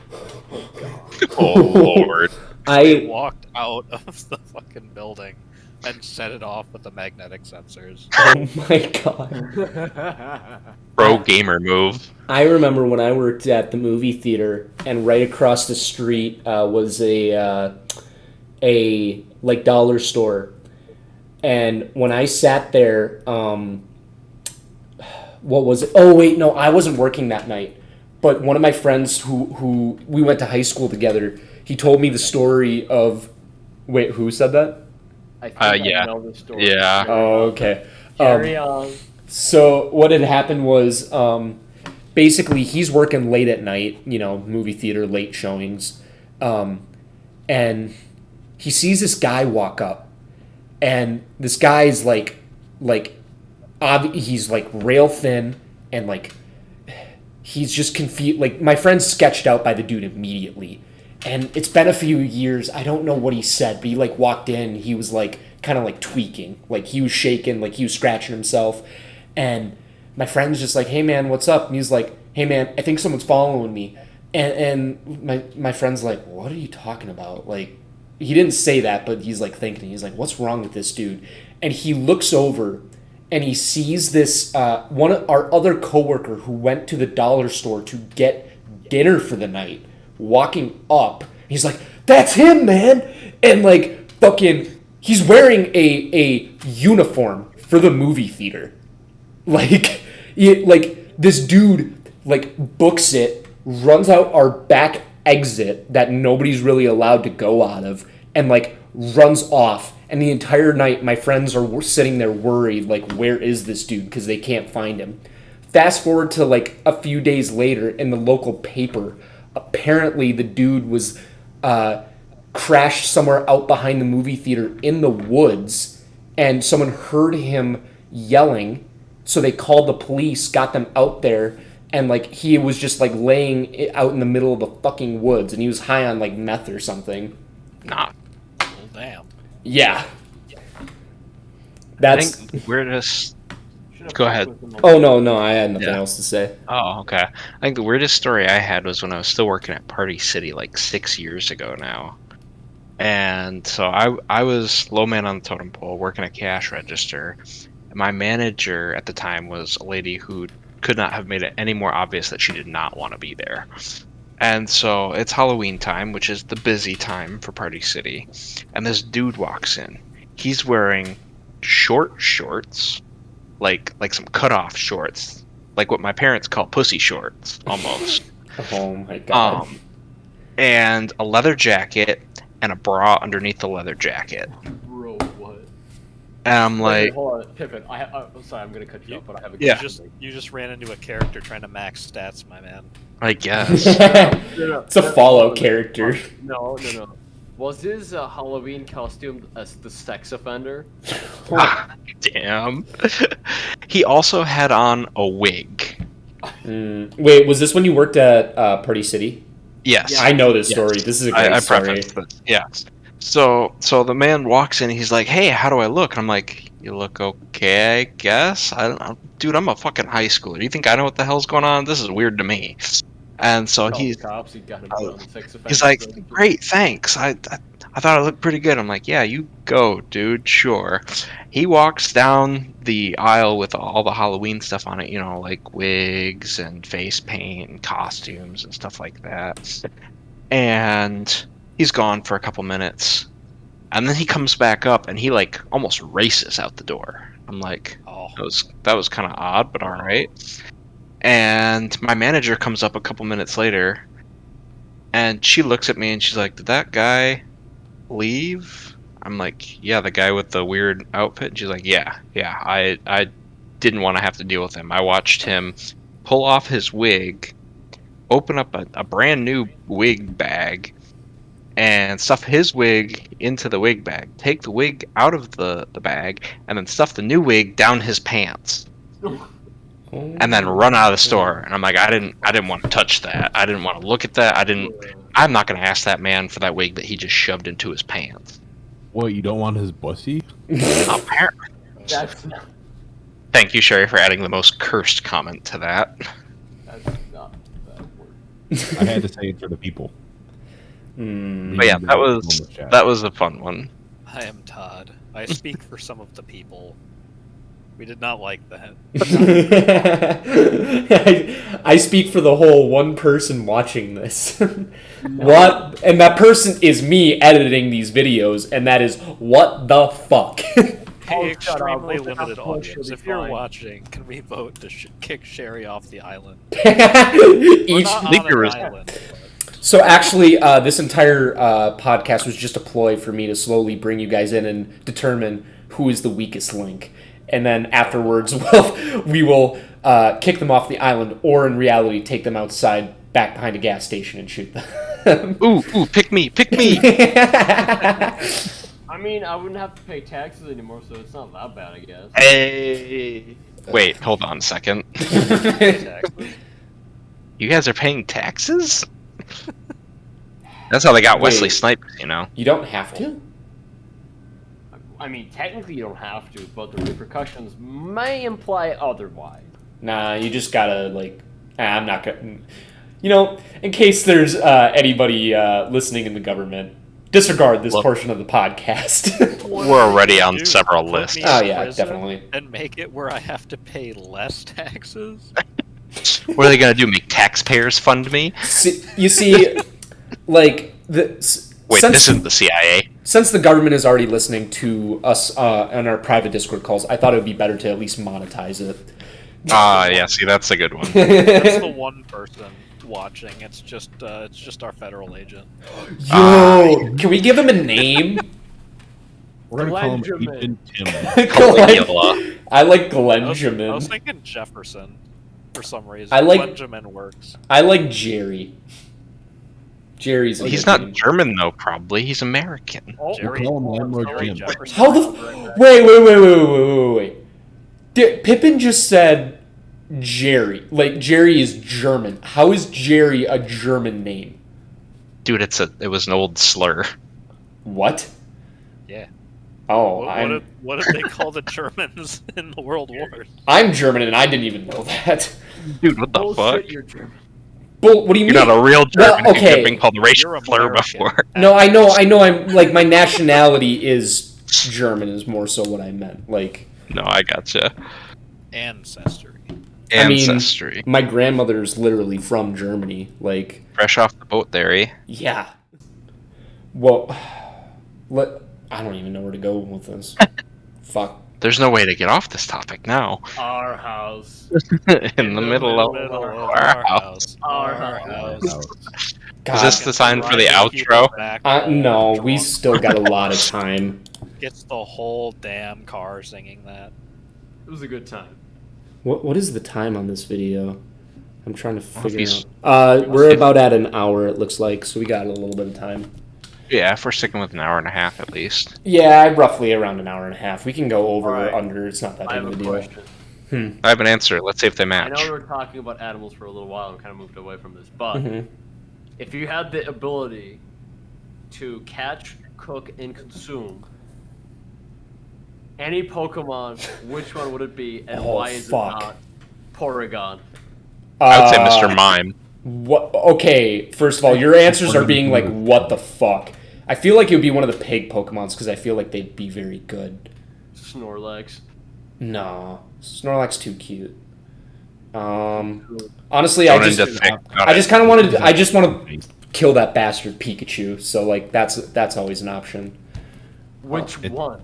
Oh lord. He I walked out of the fucking building and set it off with the magnetic sensors. oh my god. Pro gamer move. I remember when I worked at the movie theater, and right across the street was a like dollar store, and when I sat there, what was it? Oh wait, no, I wasn't working that night, but one of my friends who we went to high school together, he told me the story of. Wait, who said that? I think Yeah. I know the story. Yeah. Oh, okay. Carry on. So what had happened was, basically he's working late at night, you know, movie theater, late showings, and he sees this guy walk up, and this guy's he's like rail thin, and like he's just confused. Like my friend sketched out by the dude immediately, and it's been a few years. I don't know what he said, but he like walked in. He was like kind of like tweaking, like he was shaking, like he was scratching himself. And my friend's just like, hey man, what's up? And he's like, hey man, I think someone's following me. And my friend's like, what are you talking about? Like, he didn't say that, but he's like thinking, he's like, what's wrong with this dude? And he looks over and he sees this, one of our other coworker who went to the dollar store to get dinner for the night, walking up. He's like, that's him, man. And like, fucking, he's wearing a uniform for the movie theater. Like this dude, like, books it, runs out our back exit that nobody's really allowed to go out of, and like runs off. And the entire night, my friends are sitting there worried, like, where is this dude? Because they can't find him. Fast forward to like a few days later, in the local paper, apparently the dude was crashed somewhere out behind the movie theater in the woods, and someone heard him yelling, so they called the police, got them out there, and like he was just like laying out in the middle of the fucking woods, and he was high on like meth or something. Nah. Well, damn. Yeah. I That's. think we're just. Go ahead. Oh no, I had nothing Yeah. else to say. Oh, okay. I think the weirdest story I had was when I was still working at Party City like 6 years ago now. And so I was low man on the totem pole working a cash register. My manager at the time was a lady who could not have made it any more obvious that she did not want to be there. And so it's Halloween time, which is the busy time for Party City. And this dude walks in. He's wearing short shorts, like some cutoff shorts, like what my parents call pussy shorts, almost. Oh my god. And a leather jacket and a bra underneath the leather jacket. Bro, what? And I'm like, Hold on, Pippin. I'm sorry, I'm gonna cut you off, but I have a Yeah. You just ran into a character trying to max stats, my man. I guess. It's a Fallout character. No. Was his Halloween costume as the sex offender? Damn. He also had on a wig. Wait, was this when you worked at Party City? Yes. I know this Yes. story. This is a great I story. prefaced this. Yeah. So the man walks in. He's like, "Hey, how do I look?" And I'm like, "You look okay, I guess." I don't know, dude. I'm a fucking high schooler. Do you think I know what the hell's going on? This is weird to me. And so Called he's cops. He got him put on sex offender. he's like, "Great, thanks. I thought I looked pretty good." I'm like, "Yeah, you go, dude. Sure." He walks down the aisle with all the Halloween stuff on it, you know, like wigs and face paint and costumes and stuff like that. And he's gone for a couple minutes. And then he comes back up and he like almost races out the door. I'm like, Oh, that was kind of odd, but all right. And my manager comes up a couple minutes later, and she looks at me and she's like, "Did that guy leave?" I'm like, "Yeah, the guy with the weird outfit." And she's like, "Yeah. I didn't want to have to deal with him. I watched him pull off his wig, open up a brand new wig bag, and stuff his wig into the wig bag, take the wig out of the bag, and then stuff the new wig down his pants." And then run out of the store. And I'm like, I didn't want to touch that. I didn't want to look at that. I'm not going to ask that man for that wig that he just shoved into his pants. What, you don't want his bussy? Apparently. That's not. Thank you, Sherry, for adding the most cursed comment to that. That's not that word. I had to say it for the people. But yeah, that was a fun one. I am Todd. I speak for some of the people. We did not like that. I speak for the whole one person watching this. What? And that person is me editing these videos, and that is what the fuck. Hey, shut up. extremely We'll limited stop. audience. She'll be If you're fine. watching, can we vote to kick Sherry off the island? Each. Not leave on your an res- island. So actually, this entire podcast was just a ploy for me to slowly bring you guys in and determine who is the weakest link. And then afterwards, we will kick them off the island, or in reality, take them outside, back behind a gas station, and shoot them. Ooh, pick me. I mean, I wouldn't have to pay taxes anymore, so it's not that bad, I guess. Hey. Wait, hold on a second. Taxes. You guys are paying taxes? That's how they got Wesley Wait. Snipes, you know? You don't have to? I mean, technically you don't have to, but the repercussions may imply otherwise. Nah, you just gotta, like... I'm not gonna... You know, in case there's anybody listening in the government, disregard this Look. portion of the podcast. We're already on Dude, several put lists. me in Oh, yeah, prison definitely. And make it where I have to pay less taxes? What are they gonna do? Make taxpayers fund me? You see, like... Wait, this isn't the CIA. Since the government is already listening to us on our private Discord calls, I thought it would be better to at least monetize it. Yeah, see, that's a good one. That's the one person watching. It's just our federal agent. Yo, can we give him a name? We're gonna call him Glenjamin. Agent Tim. Caligula. I like I was Glenjamin. thinking Jefferson for some reason. I like- Benjamin works. I like Jerry. Jerry's a He's good not name. German though. Probably he's American. Oh, Jerry, call him Landlord Jerry Jim. Jefferson. How the wait. Pippin just said Jerry. Like Jerry is German. How is Jerry a German name? Dude, it was an old slur. What? Yeah. Oh, What did they call the Germans in the World Wars? I'm German and I didn't even know that. Dude, what the bullshit, fuck? you're German. What do you You're mean? not a real German. Well, okay. You've been called a racial You're slur American. before. No, I know. I'm like my nationality is German. Is more so what I meant. Like No, I gotcha. Ancestry. I mean- Ancestry. my grandmother's literally from Germany. Like Fresh off the boat there, eh? yeah. Well, I don't even know where to go with this. Fuck. There's no way to get off this topic now. Our house. In the middle of our house. Our house. Is God. this the sign for the outro? No, we still got a lot of time. Gets the whole damn car singing that. It was a good time. What is the time on this video? I'm trying to figure he's- out. We're about at an hour, it looks like, so we got a little bit of time. Yeah, if we're sticking with an hour and a half at least. Yeah, roughly around an hour and a half. We can go over Alright. or under. It's not that I big have of a a deal. question. I have an answer. Let's see if they I match. know we were talking about animals for a little while and kind of moved away from this, but Mhm. if you had the ability to catch, cook, and consume any Pokemon, which one would it be, and Oh, why is fuck. it not Porygon? I would say Mr. Mime. What? Okay, first of all, your answers are being like, what the fuck? I feel like it would be one of the pig Pokemons because I feel like they'd be very good. Snorlax. No, Snorlax too cute. Honestly, Going into thick, got I it. just kind of wanted. I just want to kill that bastard Pikachu. So like, that's always an option. Which one?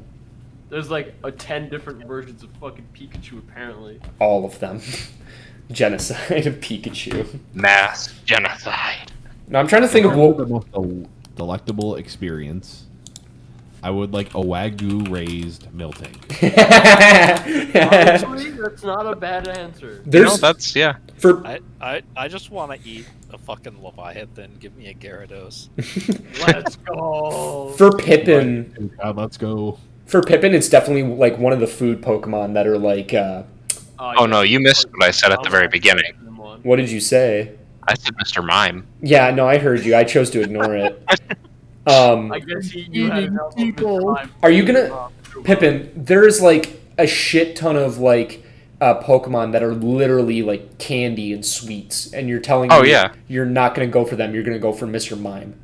There's like 10 different versions of fucking Pikachu apparently. All of them. Genocide of Pikachu. Mass genocide. No, I'm trying to think of For what. the most delectable experience, I would like a Wagyu raised Miltank. Honestly, that's not a bad answer. There's That's yeah. for I just want to eat a fucking Leviathan. Give me a Gyarados. Let's go. for Pippin. God, let's go. For Pippin, it's definitely like one of the food Pokemon that are like. Oh no, you missed what I said at the very beginning. What did you say? I said Mr. Mime. Yeah, no, I heard you. I chose to ignore it. I guess you had enough people. Are you gonna Pippin? There's like a shit ton of like Pokemon that are literally like candy and sweets, and you're telling Oh, me yeah. you're not gonna go for them. You're gonna go for Mr. Mime.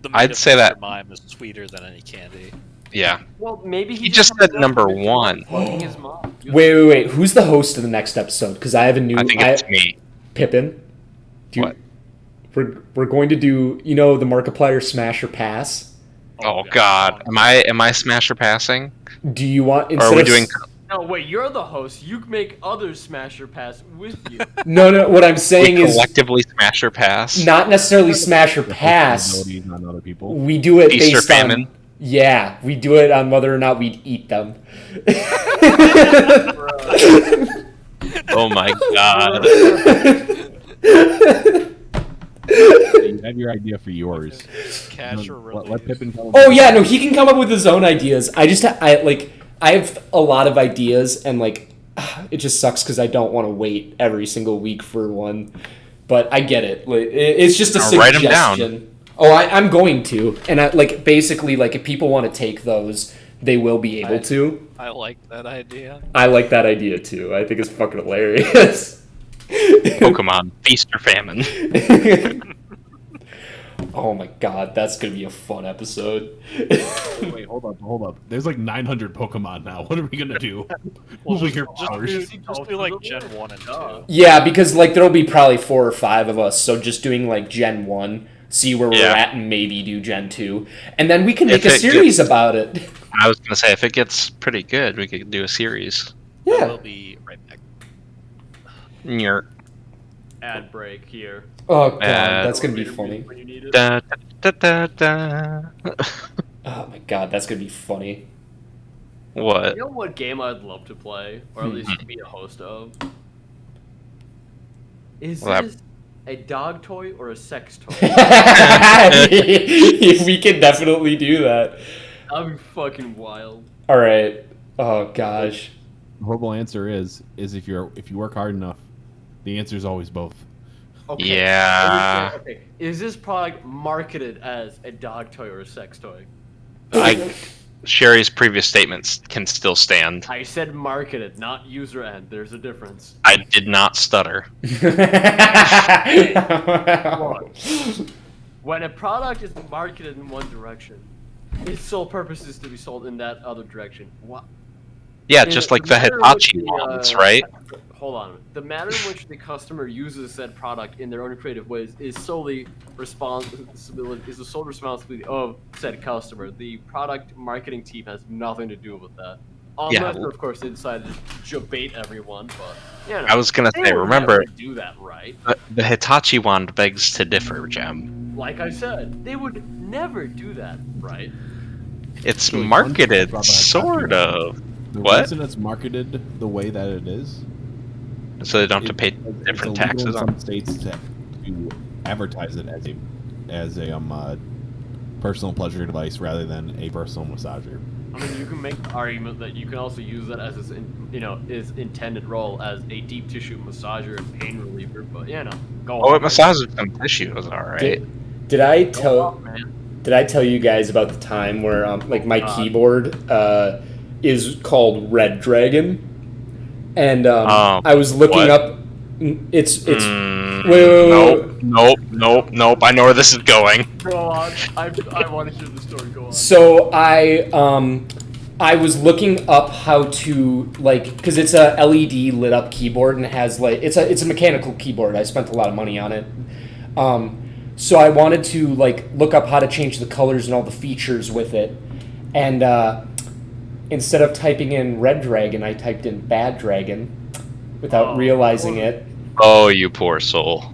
The I'd meat of say Mr. that- Mime is sweeter than any candy. Yeah. Well, maybe He just said number one. Fucking his mom. Wait. Who's the host of the next episode? Because I have a new. I think it's me. Pippin. Do you- What? We're going to do the Markiplier Smash or Pass. Oh God. Am I smash or passing? Do you want Or instead are we of doing? No, wait, you're the host. You make others smash or pass with you. No. What I'm saying We is collectively smash or pass. not necessarily Smash or Pass. Abilities on other people. We do it Feast or based famine? on. Yeah, we do it on whether or not we'd eat them. Oh my God. You have your idea for yours. Cash or Let release. Pippin tell Oh yeah, no, he can come up with his own ideas. I have a lot of ideas, and like, it just sucks because I don't want to wait every single week for one. But I get it. Like, it's just a I'll write 'em suggestion. down. Oh, I'm going to, and basically if people want to take those, they will be able to. I like that idea. I like that idea too. I think it's fucking hilarious. Pokemon feast or famine. Oh my god, that's gonna be a fun episode. Wait, hold up. There's like 900 Pokemon now. What are we gonna do? Well, We'll be here for just hours. do like Gen 1 and 2. Yeah, because there'll be probably 4 or 5 of us, so just doing Gen 1, see where we're Yeah. at, and maybe do Gen 2. And then we can make If a it series about it. I was gonna say if it gets pretty good, we could do a series. I Yeah. will be right back. Nyert. ad break here. Oh god, that's gonna be funny. When you need it. Da, da, da, da. Oh my god, that's gonna be funny. What? You know what game I'd love to play, or at least be a host of? Is Well, this a dog toy or a sex toy? We can definitely do that. That'd be fucking wild. All right. Oh gosh. The horrible answer is if you work hard enough, the answer is always both. Okay. Yeah. Okay. Is this product marketed as a dog toy or a sex toy? Sherry's previous statements can still stand. I said marketed, not user end. There's a difference. I did not stutter. When a product is marketed in one direction, its sole purpose is to be sold in that other direction. What? Yeah, just like the Hitachi ones, right? Hold on. The manner in which the customer uses said product in their own creative ways is the sole responsibility of said customer. The product marketing team has nothing to do with that. Unless, of course, they decide to bait everyone. But you know, I was gonna say, they would remember, never do that, right? the Hitachi wand begs to differ, Gem. Like I said, they would never do that, right? It's Really, marketed, one thing about sort Hitachi of. The What? reason it's marketed the way that it is, So they don't have to pay it's different illegal taxes in on. some states to advertise it as a personal pleasure device rather than a personal massager. I mean, you can make the argument that you can also use that as its, its intended role as a deep tissue massager and pain reliever. But go Oh, on. it massages some tissue. It was all right. Did I Go tell on, man. Did I tell you guys about the time where like my keyboard is called Red Dragon, and I was looking what? up. It's wait. Nope. I know where this is going. Go on. I want to hear the story. Go on. So I was looking up how to because it's a LED lit up keyboard and it has it's a mechanical keyboard. I spent a lot of money on it. So I wanted to look up how to change the colors and all the features with it, and instead of typing in Red Dragon, I typed in Bad Dragon without realizing it. Oh, you poor soul.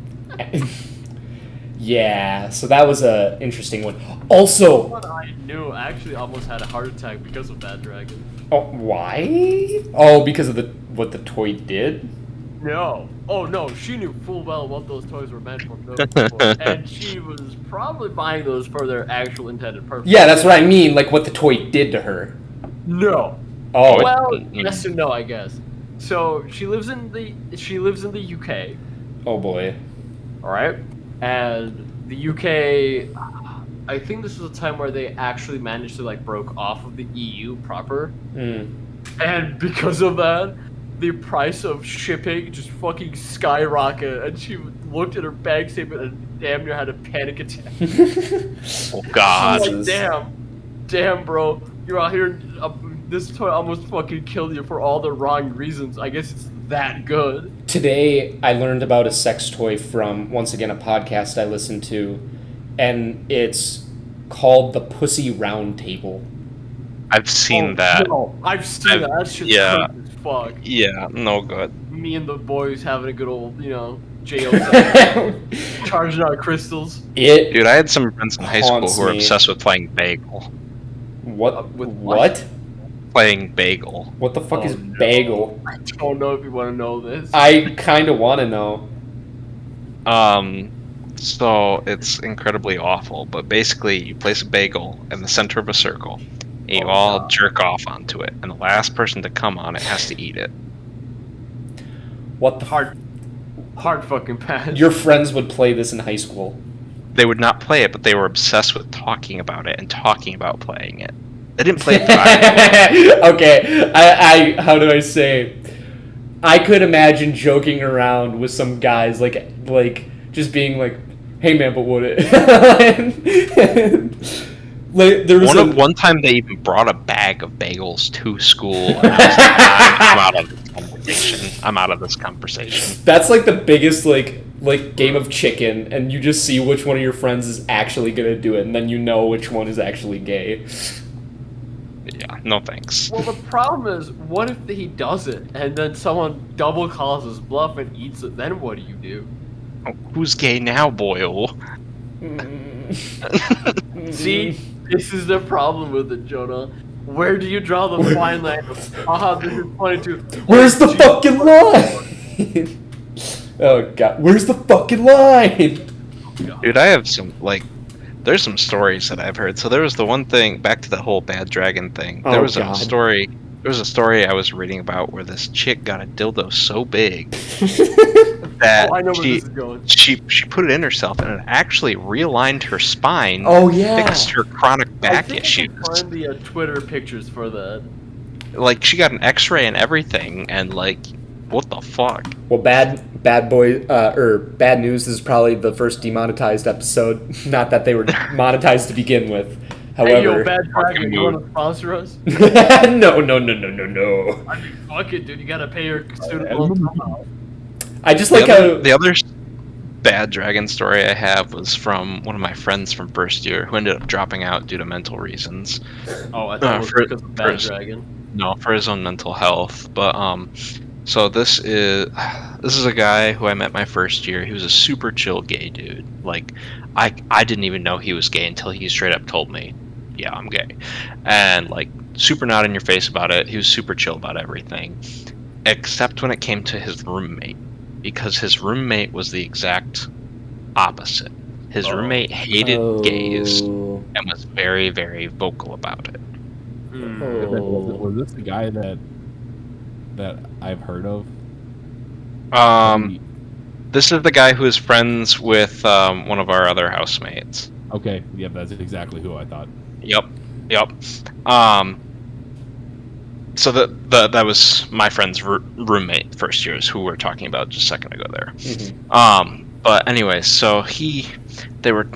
Yeah, so that was a interesting one. Also, What I knew actually almost had a heart attack because of Bad Dragon. oh, why? Oh, because of what the toy did? No. Oh no, she knew full well what those toys were meant for, and she was probably buying those for their actual intended purpose. Yeah, that's what I mean. Like what the toy did to her. No. Oh, Well, yes and no, I guess. So she lives in the UK. oh boy. All right, and the UK. I think this was a time where they actually managed to broke off of the EU proper, and because of that, the price of shipping just fucking skyrocketed, and she looked at her bank statement and damn near had a panic attack. Oh God. She's like, damn, bro, you're out here. This toy almost fucking killed you for all the wrong reasons. I guess it's that good. Today, I learned about a sex toy from, once again, a podcast I listened to, and it's called the Pussy Round Table. I've seen that. No, I've seen that. That shit's yeah. creepy as fuck. Yeah, no good. Me and the boys having a good old, jail charging our crystals. Dude, I had some friends in high school haunts who were me. obsessed with playing Bagel. What? With What? Playing Bagel. What the fuck Oh, is no. bagel? I don't know if you want to know this. I kind of want to know. So it's incredibly awful, but basically you place a bagel in the center of a circle, and you all jerk off onto it, and the last person to come on it has to eat it. What the hard fucking pass. Your friends would play this in high school. They would not play it, but they were obsessed with talking about it and talking about playing it. They didn't play it. Okay, I how do I say? I could imagine joking around with some guys, like just being like, "Hey man, but would it?" Like there was one time they even brought a bag of bagels to school. And I was like, I'm out of this conversation. I'm out of this conversation. That's like the biggest like game of chicken, and you just see which one of your friends is actually gonna do it, and then you know which one is actually gay. Yeah, no thanks. Well, the problem is, what if he does it, and then someone double calls his bluff and eats it? Then what do you do? Oh, who's gay now, Boyle? See, this is the problem with it, Jonah. Where do you draw the fine line? Haha, this is funny too. Where's the fucking line? Oh god, where's the fucking line? Dude, I have some, like, there's some stories that I've heard. So there was the one thing, back to the whole bad dragon thing. There was a story I was reading about where this chick got a dildo so big that I know where this is going. she put it in herself and it actually realigned her spine. Oh yeah. Fixed her chronic I back think issues. I can find the Twitter pictures for that. Like, she got an X-ray and everything, and like, what the fuck? Well, bad news. This is probably the first demonetized episode. Not that they were monetized to begin with. Hey, yo, However, Bad Dragon, you want to sponsor us? no. I mean, fuck it, dude. You gotta pay your student loan somehow. I just like how The other bad dragon story I have was from one of my friends from first year who ended up dropping out due to mental reasons. Oh, I thought it was because of Bad Dragon. No, for his own mental health. But so this is a guy who I met my first year. He was a super chill gay dude. Like, I didn't even know he was gay until he straight up told me, yeah, I'm gay. And like, super not in your face about it. He was super chill about everything. Except when it came to his roommate. Because his roommate was the exact opposite. His roommate hated gays and was very, very vocal about it. Was this the guy that I've heard of? This is the guy who is friends with one of our other housemates. Okay, yep, that's exactly who I thought. Yep. So that was my friend's roommate first years who we were talking about just a second ago there. Mhm. But anyway, so they were,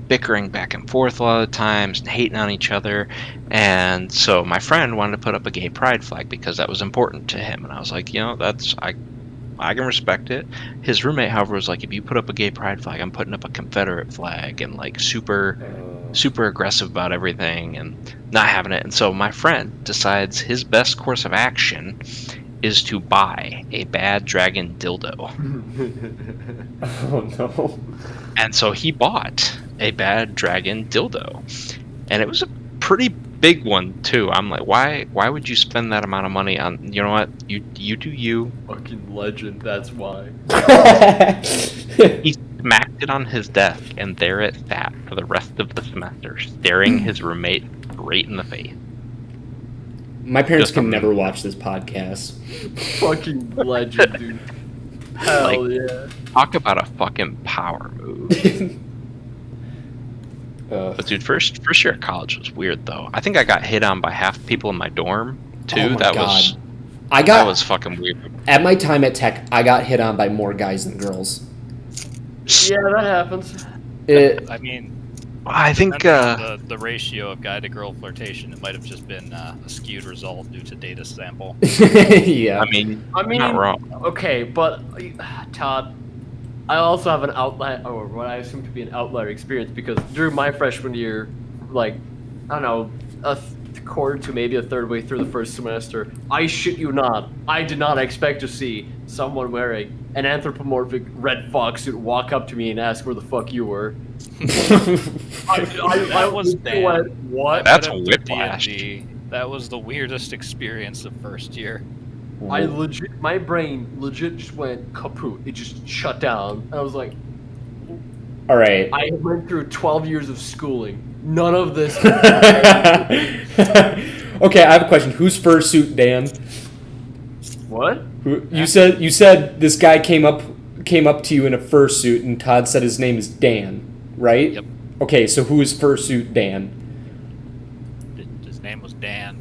bickering back and forth a lot of times and hating on each other, and so my friend wanted to put up a gay pride flag because that was important to him, and I was like, I can respect it. His roommate, however, was like, if you put up a gay pride flag, I'm putting up a Confederate flag, and like super aggressive about everything and not having it. And so my friend decides his best course of action is to buy a Bad Dragon dildo. Oh no. And so he bought a Bad Dragon dildo. And it was a pretty big one too. I'm like, why would you spend that amount of money on, you know what? You do you. Fucking legend, that's why. He smacked it on his desk, and there it sat for the rest of the semester, staring his roommate straight in the face. My parents can never watch this podcast. Fucking legend, dude. Hell Like, yeah. Talk about a fucking power move. But dude, first year of college was weird though. I think I got hit on by half the people in my dorm too. Oh my that God. was that was fucking weird. At my time at Tech, I got hit on by more guys than girls. Yeah, that happens. I mean, I think the ratio of guy to girl flirtation, it might have just been a skewed result due to data sample. Yeah. I mean, not wrong. Okay, but Todd, I also have an outlier, or what I assume to be an outlier experience, because during my freshman year, like, I don't know, a quarter to maybe a third way through the first semester, I shit you not, I did not expect to see someone wearing an anthropomorphic red fox suit walk up to me and ask where the fuck you were. That was Dan. What? That's a Welcome to whiplash. D&D. That was the weirdest experience of first year. My brain legit just went kaput. It just shut down. I was like, All right. I went through 12 years of schooling. None of this. Okay, I have a question. Who's fursuit, Dan? What? You said this guy came up to you in a fursuit, and Todd said his name is Dan, right? Yep. Okay, so who is fursuit Dan? His name was Dan.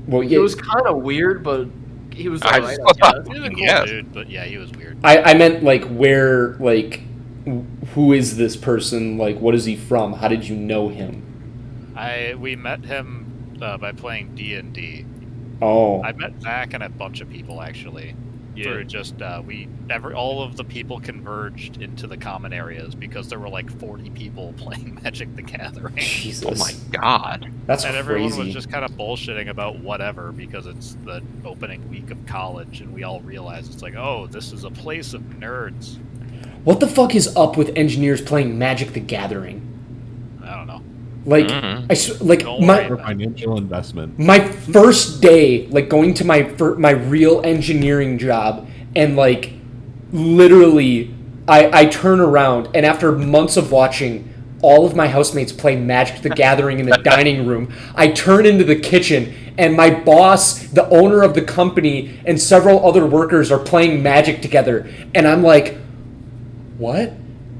Well, It yeah, was kind of weird, but he was I alright. just- I guess. He was a cool Yes. dude, but yeah, he was weird. I meant like where, like, who is this person? Like, what is he from? How did you know him? We met him by playing D&D. Oh, I met Zach and a bunch of people actually. Through just all of the people converged into the common areas because there were like 40 people playing Magic the Gathering. Jesus! Oh my god. That's And crazy. everyone was just kind of bullshitting about whatever because it's the opening week of college and we all realized it's like, oh, this is a place of nerds. what the fuck is up with engineers playing Magic the Gathering? I don't know. Like, Don't worry For about it. financial investment. my first day, like going to my real engineering job, and like literally, I turn around, and after months of watching all of my housemates play Magic the Gathering in the dining room, I turn into the kitchen, and my boss, the owner of the company, and several other workers are playing Magic together, and I'm like, what?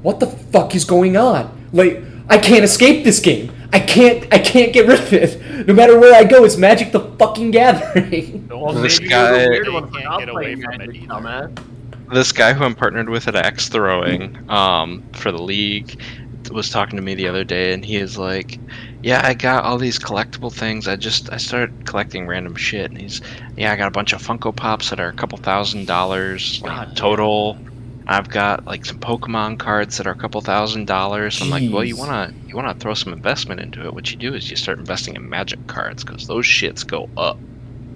What the fuck is going on? Like, I can't escape this game. I can't get rid of it. No matter where I go, it's Magic the fucking Gathering. Well, This maybe guy- you're the weird You one for can't not get away playing from it Magic, either. dumbass. This guy who I'm partnered with at axe throwing for the league was talking to me the other day, and he is like, yeah, I got all these collectible things. I started collecting random shit, and I got a bunch of Funko Pops that are a couple $1,000 God, total. I've got like some Pokemon cards that are a couple $1,000. I'm like, well, you Jeez. wanna throw some investment into it. What you do is you start investing in Magic cards, because those shits go up.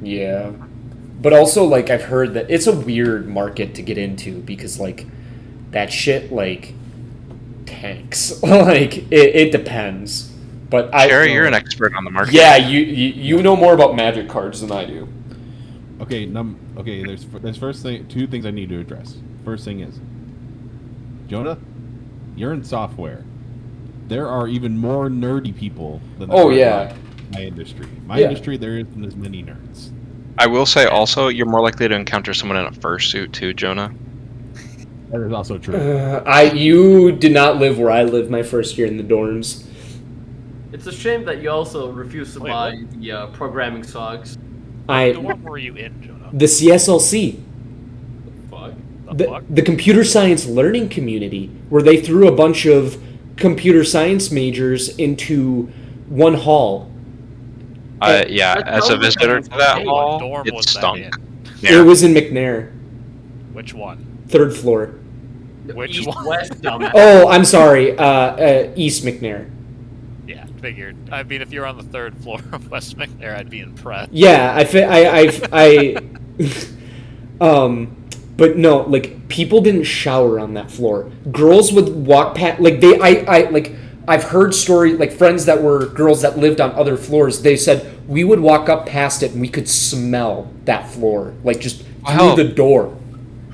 Yeah. But also, like, I've heard that it's a weird market to get into because, like, that shit, like, tanks. Like, it depends. But Sherry, you're an expert on the market. Yeah, you know more about Magic cards than I do. Okay, there's two things I need to address. First thing is, Jonah, you're in software. There are even more nerdy people than there Oh, are yeah. in my industry. My Yeah. industry, there isn't as many nerds. I will say also, you're more likely to encounter someone in a fursuit too, Jonah. That is also true. You did not live where I lived my first year in the dorms. It's a shame that you also refuse to Wait, buy the programming socks. The one were you in, Jonah? The CSLC, Fuck. Fuck? the computer science learning community, where they threw a bunch of computer science majors into one hall. Yeah, That as a sounds visitor like to that a hall, dorm it was that stunk. in? Yeah. It was in McNair, Which one? 3rd floor. Which East, one? West, dumbass. Oh, I'm sorry, East McNair. Yeah, figured. I mean, if you're on the 3rd floor of West McNair, I'd be impressed. Yeah, but no, like, people didn't shower on that floor. Girls would walk past, like, I've heard stories, like, friends that were girls that lived on other floors, they said we would walk up past it and we could smell that floor, like, just Wow. through the door.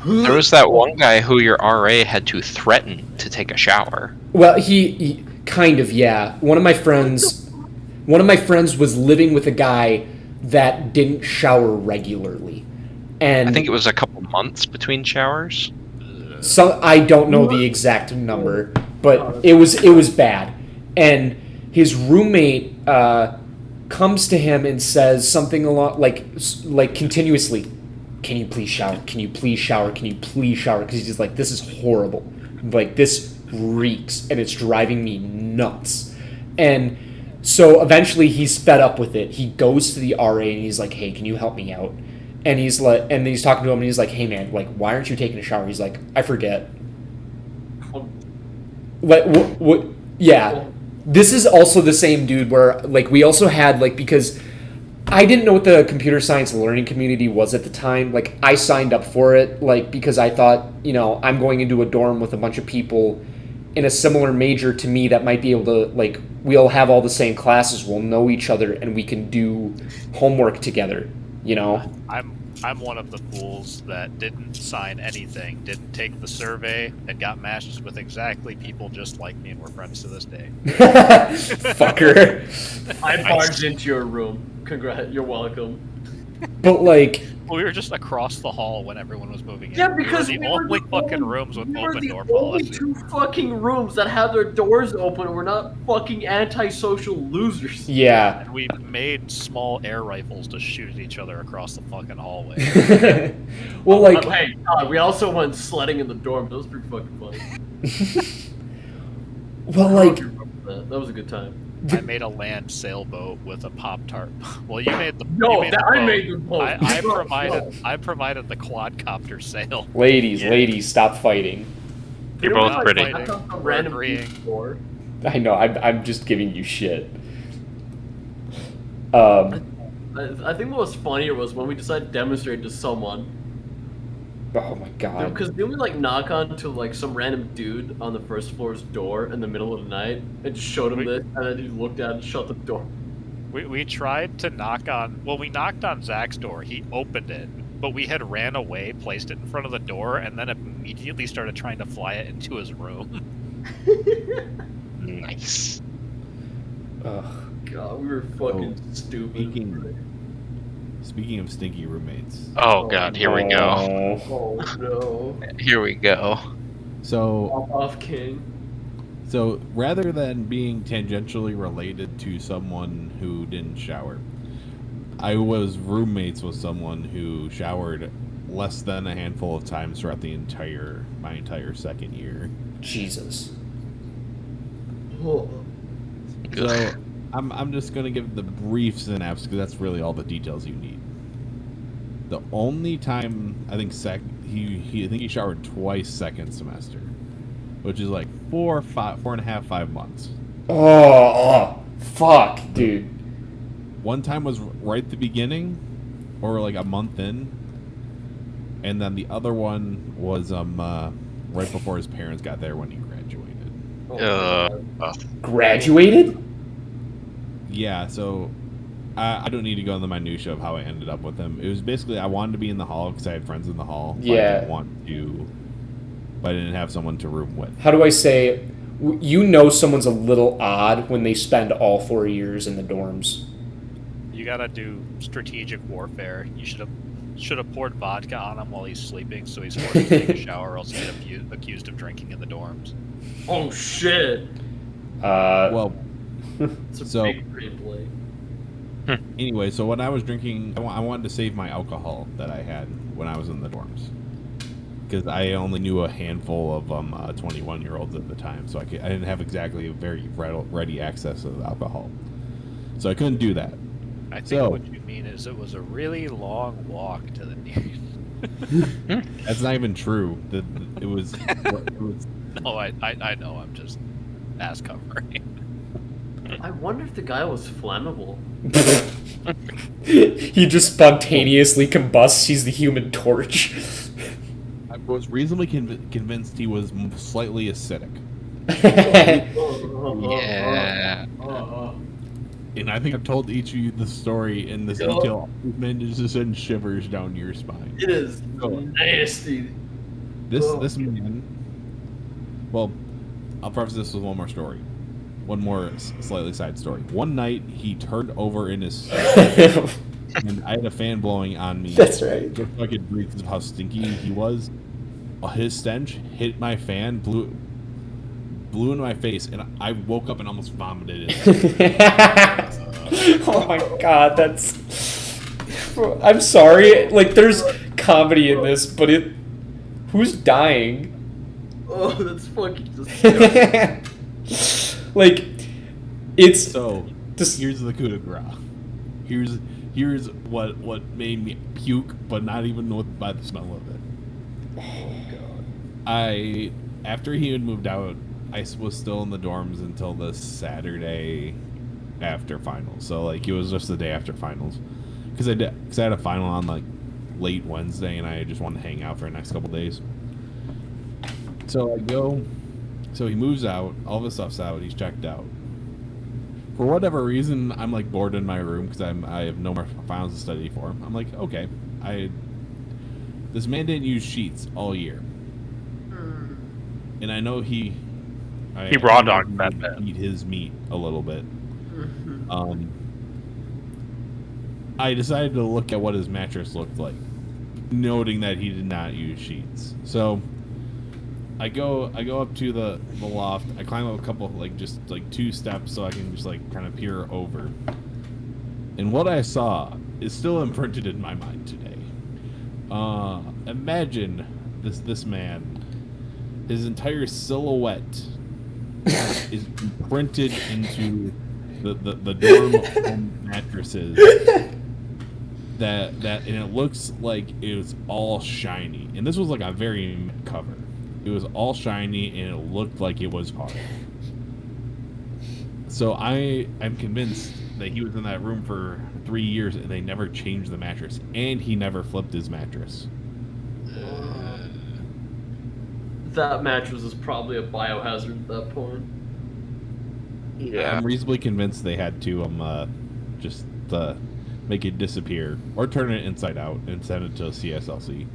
There was that one guy who your RA had to threaten to take a shower. Well, he kind of, yeah. One of my friends was living with a guy that didn't shower regularly. And I think it was a couple months between showers. so I don't know the exact number, but it was bad. And his roommate comes to him and says something along like continuously, "Can you please shower? Can you please shower? Can you please shower?" Because he's just like, "This is horrible. Like, this reeks, and it's driving me nuts." And so eventually he's fed up with it. He goes to the RA and he's like, "Hey, can you help me out?" And he's like, and he's talking to him and he's like, "Hey man, like, why aren't you taking a shower?" He's like, "I forget." Like, what? Yeah. This is also the same dude where, like, we also had, like, because I didn't know what the computer science learning community was at the time. Like, I signed up for it, like, because I thought, I'm going into a dorm with a bunch of people in a similar major to me that might be able to, like, we'll have all the same classes, we'll know each other, and we can do homework together, I'm one of the fools that didn't sign anything, didn't take the survey, and got matched with exactly people just like me, and we're friends to this day. Fucker. I barged into your room. Congrats, you're welcome. But, like, We were just across the hall when everyone was moving in. Yeah, because we were the only fucking rooms with open door policy. Two fucking rooms that had their doors open. We're not fucking antisocial losers. yeah. And we made small air rifles to shoot each other across the fucking hallway. Well, like, Hey, we also went sledding in the dorm. That was pretty fucking funny. well, I don't know like, if you remember that. That was a good time. I made a land sailboat with a Pop-Tart. Well, you made the No, you made the I boat. made the boat. I provided the quadcopter sail. ladies, stop fighting. You're both pretty. That's not some We're random agreeing. door. I know, I'm just giving you shit. I think what was funnier was when we decided to demonstrate to someone. Oh my god. Because then we like knock on to like some random dude on the first floor's door in the middle of the night and just showed him Wait. this, and then he looked at it and shut the door. We tried to knock on. Well, we knocked on Zach's door. He opened it, but we had ran away, placed it in front of the door, and then immediately started trying to fly it into his room. Nice. Ugh. God, we were fucking stupid. Speaking of stinky roommates, Oh god, here we go. Oh no. Here we go. so Off king. So rather than being tangentially related to someone who didn't shower, I was roommates with someone who showered less than a handful of times throughout my entire second year. Jesus. Oh. So I'm just gonna give the brief synapse because that's really all the details you need. The only time I think he showered twice second semester, which is like 4.5, 5 months. Oh, fuck, dude. One time was right at the beginning, or like a month in, and then the other one was right before his parents got there when he graduated. Graduated? Yeah, so I don't need to go into the minutia of how I ended up with him. It was basically I wanted to be in the hall because I had friends in the hall. But I Yeah. didn't want to, but I didn't have someone to room with. How do I say? You know someone's a little odd when they spend all 4 years in the dorms. You gotta do strategic warfare. You should have poured vodka on him while he's sleeping, so he's forced to take a shower, or else get accused of drinking in the dorms. Oh shit. Well, It's a so- big brain play. anyway, so when I was drinking, I wanted to save my alcohol that I had when I was in the dorms. Because I only knew a handful of 21-year-olds at the time, so I didn't have exactly a very ready access of alcohol. So I couldn't do that. I think So- what you mean is it was a really long walk to the nearest. That's not even true. It was. No, I know. I'm just ass covering. I wonder if the guy was flammable. He just spontaneously combusts. He's the Human Torch. I was reasonably convinced he was slightly acidic. Yeah. And I think I've told each of you the story in this Yeah. detail. Man, just send shivers down your spine. It is Oh. nasty. This man. Well, I'll preface this with one more story. One more slightly side story. One night he turned over in his and I had a fan blowing on me. That's right. Just so I could breathe because of how stinky he was. His stench hit my fan, blew into my face, and I woke up and almost vomited it. Oh my god, that's. I'm sorry. Like, there's comedy in this, but who's dying? Oh, that's fucking disgusting. Like, it's So just. here's the coup de grace. Here's what made me puke, but not even by the smell of it. After he had moved out, I was still in the dorms until the Saturday after finals. So like it was just the day after finals, because I had a final on like late Wednesday, and I just wanted to hang out for the next couple days. So I go. So he moves out. All of his stuff's out. He's checked out. For whatever reason, I'm like bored in my room because I have no more finals to study for. I'm like, okay, this man didn't use sheets all year, and I know he raw dogged that bad. Eat his meat a little bit. I decided to look at what his mattress looked like, noting that he did not use sheets. So I go up to the loft. I climb up a couple, just 2 steps so I can just kind of peer over. And what I saw is still imprinted in my mind today. Imagine this man. His entire silhouette is imprinted into the dorm home mattresses. And it looks like it was all shiny. And this was like a very matte cover. It was all shiny and it looked like it was hard. So I'm convinced that he was in that room for 3 years and they never changed the mattress, and he never flipped his mattress. that mattress is probably a biohazard at that point. Yeah. I'm reasonably convinced they had to just make it disappear or turn it inside out and send it to CSLC.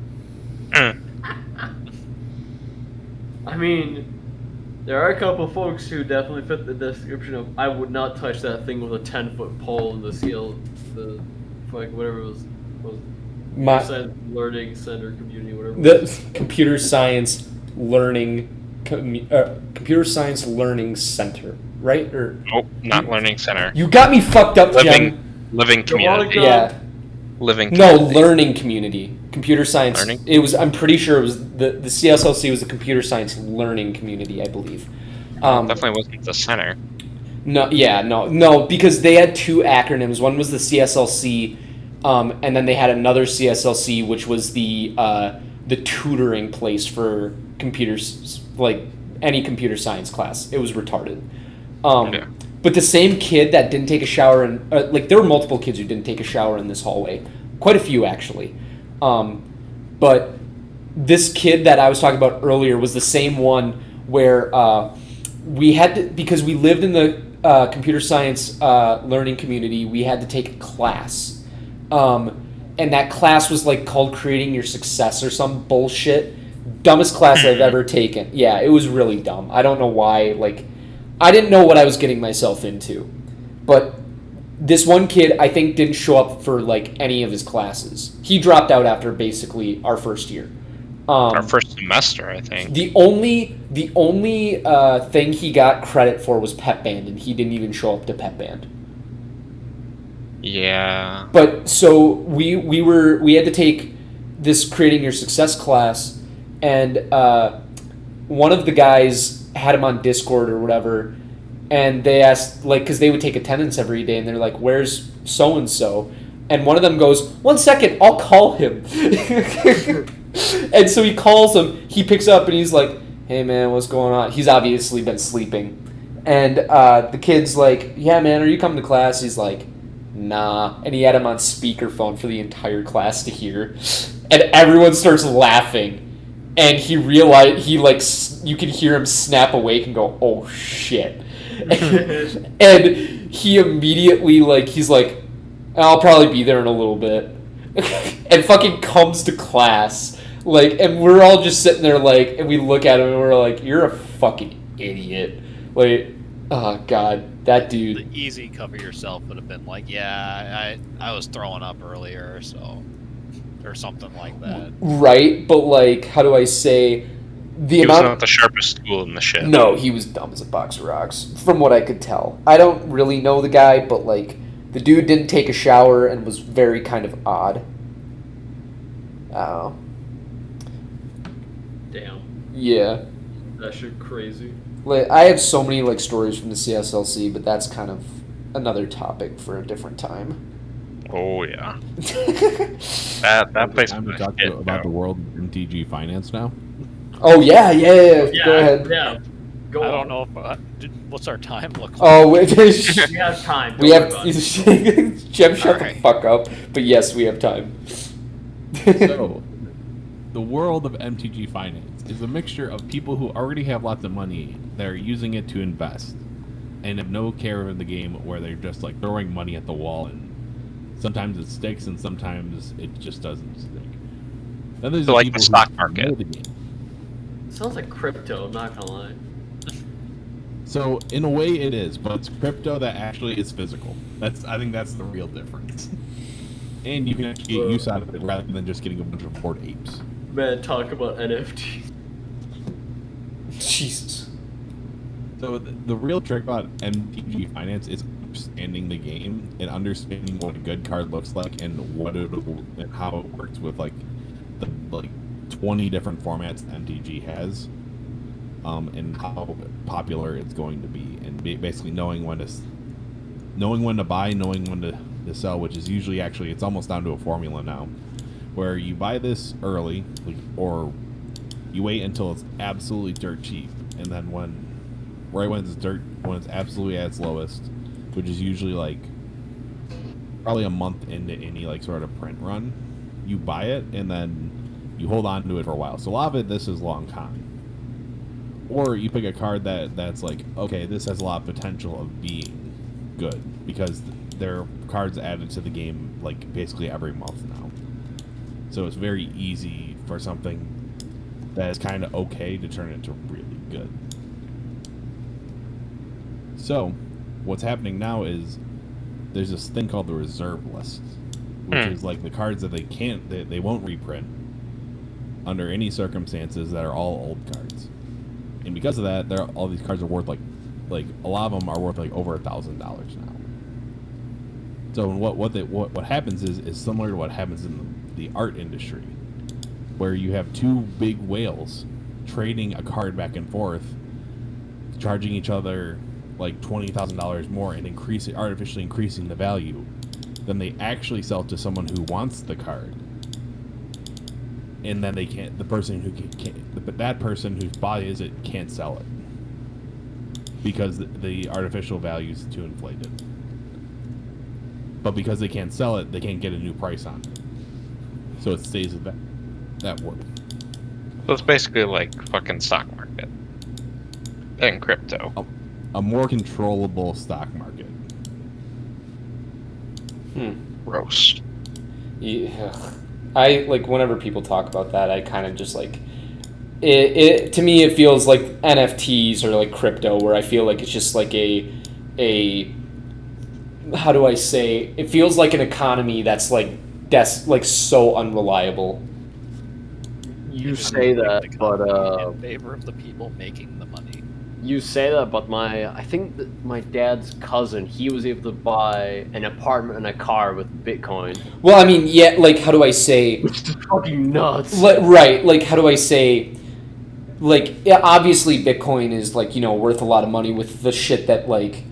I mean, there are a couple folks who definitely fit the description of I would not touch that thing with a 10-foot pole in the like whatever it was My, Science Learning Center community, whatever. the computer science learning computer science learning center, right? Or Nope, not learning center. you got me fucked up, Jem. Living community. Yeah. Living No, community. learning community. Computer science. Learning? It was. I'm pretty sure it was the CSLC was the computer science learning community, I believe. Definitely wasn't the center. No, because they had two acronyms. One was the CSLC, and then they had another CSLC, which was the tutoring place for computers, like any computer science class. It was retarded. Yeah. But the same kid that didn't take a shower, and like there were multiple kids who didn't take a shower in this hallway, quite a few actually. But this kid that I was talking about earlier was the same one where we had to, because we lived in the computer science learning community, we had to take a class. And that class was like called Creating Your Success or some bullshit. Dumbest class I've ever taken. Yeah, it was really dumb. I don't know why. Like, I didn't know what I was getting myself into. But this one kid, I think, didn't show up for like any of his classes. He dropped out after basically our first year. Our first semester, I think. The only thing he got credit for was pep band, and he didn't even show up to pep band. Yeah. But so we had to take this Creating Your Success class, and one of the guys had him on Discord or whatever, and they asked, like, because they would take attendance every day, and they're like, "Where's so and so?" And one of them goes, "1 second, I'll call him." And so he calls him. He picks up and he's like, "Hey man, what's going on?" He's obviously been sleeping, and the kid's like, "Yeah man, are you coming to class?" He's like, "Nah," and he had him on speakerphone for the entire class to hear, and everyone starts laughing. And he realized you could hear him snap awake and go, "Oh shit!" And he immediately he's like, "I'll probably be there in a little bit," and fucking comes to class and we're all just sitting there and we look at him and we're like, "You're a fucking idiot!" Oh god, that dude. The easy cover yourself would have been like, "Yeah, I was throwing up earlier, so." Or something like that. Right, but how do I say He was not the sharpest tool in the ship. No, he was dumb as a box of rocks, from what I could tell. I don't really know the guy, but the dude didn't take a shower and was very kind of odd. Oh. Damn. Yeah. That shit crazy. I have so many stories from the CSLC, but that's kind of another topic for a different time. Oh yeah. that place. Time to talk about the world of MTG finance now. Oh yeah. Go ahead. Yeah. Go I on. don't know if what's our time look like. Oh, We have time. we Don't have. worry about it. Jem, shut Alright. the fuck up. But yes, we have time. So, the world of MTG finance is a mixture of people who already have lots of money that are using it to invest and have no care in the game, where they're just throwing money at the wall, and sometimes it sticks and sometimes it just doesn't stick. Then there's So the the people stock who market. know the game. Sounds like crypto, I'm not gonna lie. So in a way it is, but it's crypto that actually is physical. I think that's the real difference. And you can actually get use out of it rather than just getting a bunch of bored apes. Man, talk about NFTs. Jesus. So the real trick about MTG finance is understanding the game and understanding what a good card looks like and and how it works with the 20 different formats MTG has, and how popular it's going to be, and basically knowing when to buy, knowing when to sell, which is usually it's almost down to a formula now, where you buy this early, or you wait until it's absolutely dirt cheap, and then when it's absolutely at its lowest, which is usually probably a month into any sort of print run, you buy it and then you hold on to it for a while. So a lot of this is long con. or you pick a card that's like, okay, this has a lot of potential of being good because there are cards added to the game like basically every month now. So it's very easy for something that is kind of okay to turn into really good. So what's happening now is there's this thing called the reserve list, which is like the cards that they won't reprint under any circumstances that are all old cards. And because of that, all these cards are worth like a lot of them are worth like over $1,000 now. So what happens is similar to what happens in the art industry, where you have two big whales trading a card back and forth, charging each other like $20,000 more and artificially increasing the value. Then they actually sell it to someone who wants the card, and then they can't. The person who can't, that person who buys it can't sell it because the artificial value is too inflated. But because they can't sell it, they can't get a new price on it, so it stays at that worth. So it's basically like fucking stock market and crypto. A more controllable stock market. Gross. Yeah. I like whenever people talk about that, I kind of just like it. To me, it feels like NFTs or like crypto, where I feel like it's just like a how do I say? It feels like an economy that's like so unreliable. You say that, but in favor of the people making the money. You say that, but I think that my dad's cousin, he was able to buy an apartment and a car with Bitcoin. Well, I mean, yeah, like how do I say? Which is fucking nuts. Right, like how do I say? Like, yeah, obviously Bitcoin is like, you know, worth a lot of money with the shit that like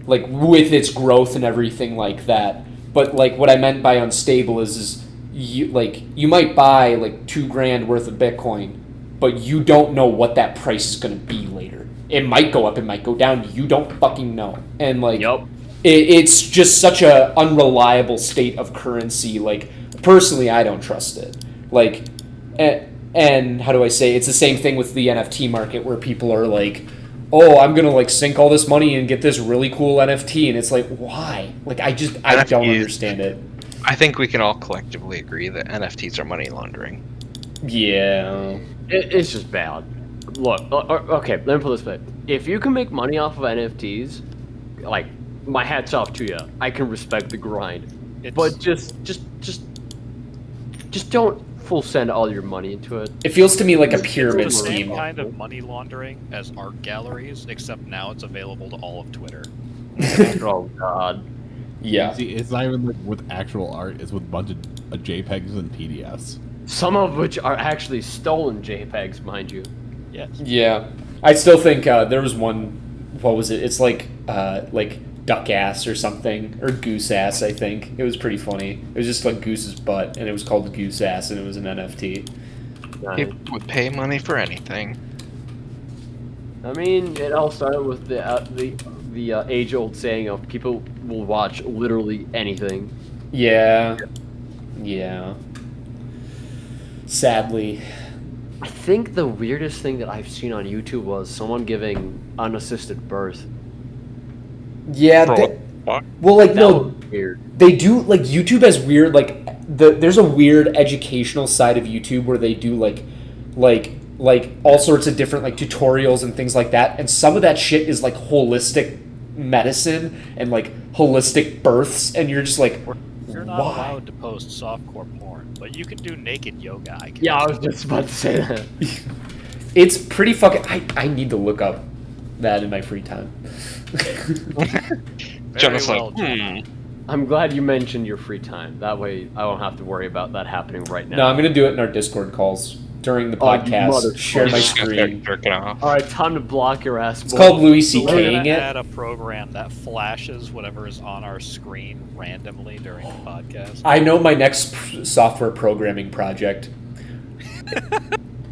with its growth and everything like that. But like what I meant by unstable is you might buy like $2,000 worth of Bitcoin, but you don't know what that price is going to be later. It might go up, it might go down. You don't fucking know. And like, it's just such a unreliable state of currency. Like, personally, I don't trust it. Like, and how do I say? It's the same thing with the NFT market where people are like, oh, I'm gonna like sink all this money and get this really cool NFT, and it's like, why? Like, I don't understand it. I think we can all collectively agree that NFTs are money laundering. Yeah, it's just bad. Look, okay, let me put this way. If you can make money off of NFTs, like, my hat's off to you. I can respect the grind. But just don't full send all your money into it. It feels to me like a pyramid It's the scheme. same kind of money laundering as art galleries, except now it's available to all of Twitter. Oh, God. Yeah. See, it's not even like with actual art, it's with a bunch of JPEGs and PDFs. Some of which are actually stolen JPEGs, mind you. Yes. Yeah. I still think there was one, what was it? It's like duck ass or something, or goose ass, I think. It was pretty funny. It was just like Goose's butt, and it was called goose ass, and it was an NFT. People would pay money for anything. I mean, it all started with the age-old saying of people will watch literally anything. Yeah. Yeah. Sadly. I think the weirdest thing that I've seen on YouTube was someone giving unassisted birth. Yeah. Well, like, That no, was weird. they do, like, YouTube has weird, like, there's a weird educational side of YouTube where they do, like all sorts of different, like, tutorials and things like that, and some of that shit is, like, holistic medicine and, like, holistic births, and you're just like, You're not why? allowed to post softcore porn, but you can do naked yoga. I guess. Yeah, I was just about to say that. It's pretty fucking, I need to look up that in my free time. Jonah's well, like, Jonah. I'm glad you mentioned your free time. That way I won't have to worry about that happening right now. No, I'm going to do it in our Discord calls during the Oh, you podcast. Share my He's just gonna start screen. jerking off. Alright, time to block your ass. It's called Louis So we're C.K.ing gonna it. add a program that flashes whatever is on our screen randomly during the podcast. I know my next software programming project.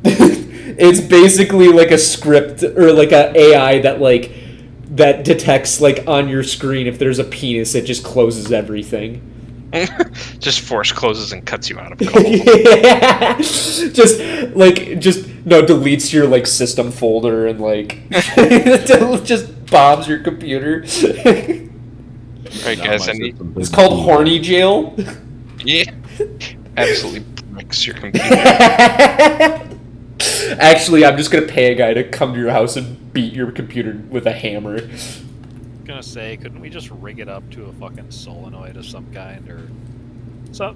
It's basically like a script or like a AI that detects like on your screen if there's a penis, it just closes everything. Just force closes and cuts you out of it. Yeah. Just No, deletes your like system folder and like just bombs your computer. Right, Now guys, my I need. system It's is called cool. horny jail. Yeah. Absolutely bricks your computer. Actually, I'm just gonna pay a guy to come to your house and beat your computer with a hammer. I'm gonna say, couldn't we just rig it up to a fucking solenoid of some kind, or some?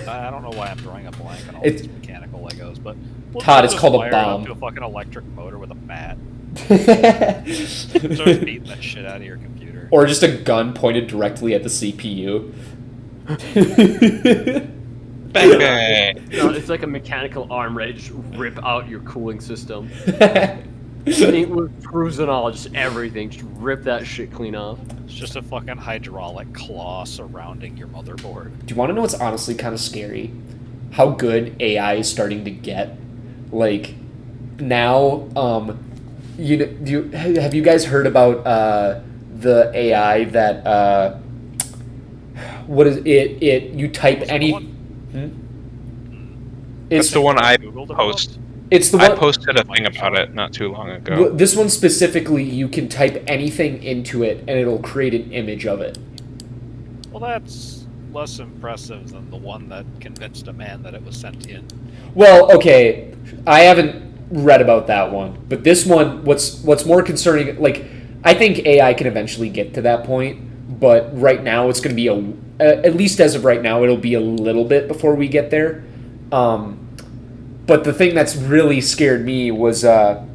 I don't know why I'm drawing a blank on all It's- these mechanical Legos, but Todd, it's just called a wire it up bomb. to a fucking electric motor with a bat. Start beating that shit out of your computer. Or just a gun pointed directly at the CPU. Bang bang. No, it's like a mechanical arm ready to just rip out your cooling system. It was cruising all, just everything. Just rip that shit clean off. It's just a fucking hydraulic claw surrounding your motherboard. Do you want to know what's honestly kind of scary? How good AI is starting to get. Like now, have you guys heard about the AI that what is it? You type Was it the any. one- That's the one I Google developed? post. It's the I one. posted a thing about it not too long ago. This one specifically, you can type anything into it, and it'll create an image of it. Well, that's less impressive than the one that convinced a man that it was sentient. Well, okay, I haven't read about that one, but this one, what's more concerning, like, I think AI can eventually get to that point, but right now it's going to be at least as of right now, it'll be a little bit before we get there. But the thing that's really scared me was that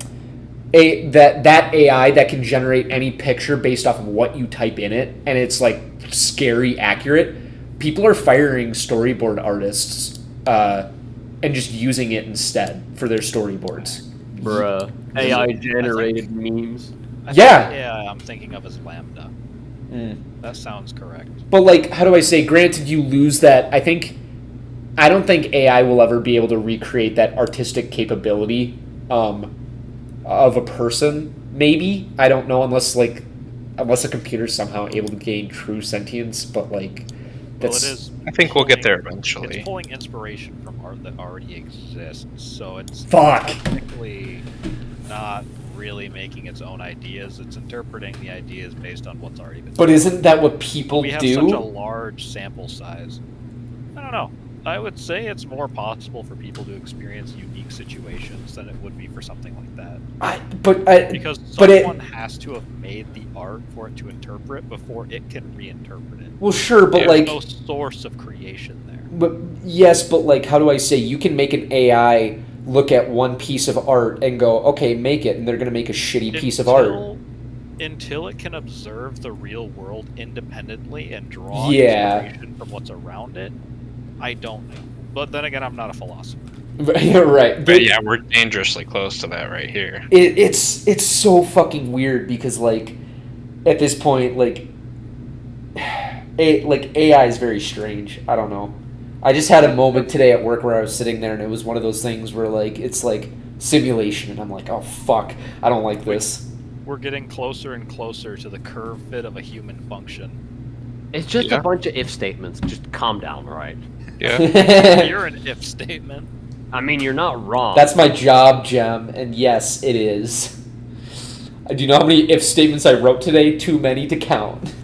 AI that can generate any picture based off of what you type in it, and it's like scary accurate. People are firing storyboard artists and just using it instead for their storyboards. Bruh. AI generated memes. I Yeah. think AI I'm thinking of as Lambda. That sounds correct. But like, how do I say? Granted, you lose that. I don't think AI will ever be able to recreate that artistic capability of a person. Maybe, I don't know, unless a computer's somehow able to gain true sentience. But like, that's Well, it is. I think we'll get there It's eventually. pulling inspiration from art that already exists, so it's Fuck. technically not really making its own ideas. It's interpreting the ideas based on what's already been. But isn't that what people we have do? such a large sample size. I don't know. I would say it's more possible for people to experience unique situations than it would be for something like that. Because someone has to have made the art for it to interpret before it can reinterpret it. Well, sure, but There's like, no source of creation there. but yes, but like, how do I say? You can make an AI look at one piece of art and go, okay, make it, and they're gonna make a shitty piece of art. Until it can observe the real world independently and draw Yeah. inspiration from what's around it, I don't know. But then again, I'm not a philosopher. You're right. But yeah, we're dangerously close to that right here. It's so fucking weird because like at this point like AI is very strange. I don't know. I just had a moment today at work where I was sitting there and it was one of those things where like it's like simulation and I'm like, oh fuck, I don't like this. We're getting closer and closer to the curve fit of a human function. It's just Yeah. a bunch of if statements. Just calm down, right? Yeah. You're an if statement. I mean, you're not wrong. That's my job, Jem, and yes, it is. Do you know how many if statements I wrote today? Too many to count.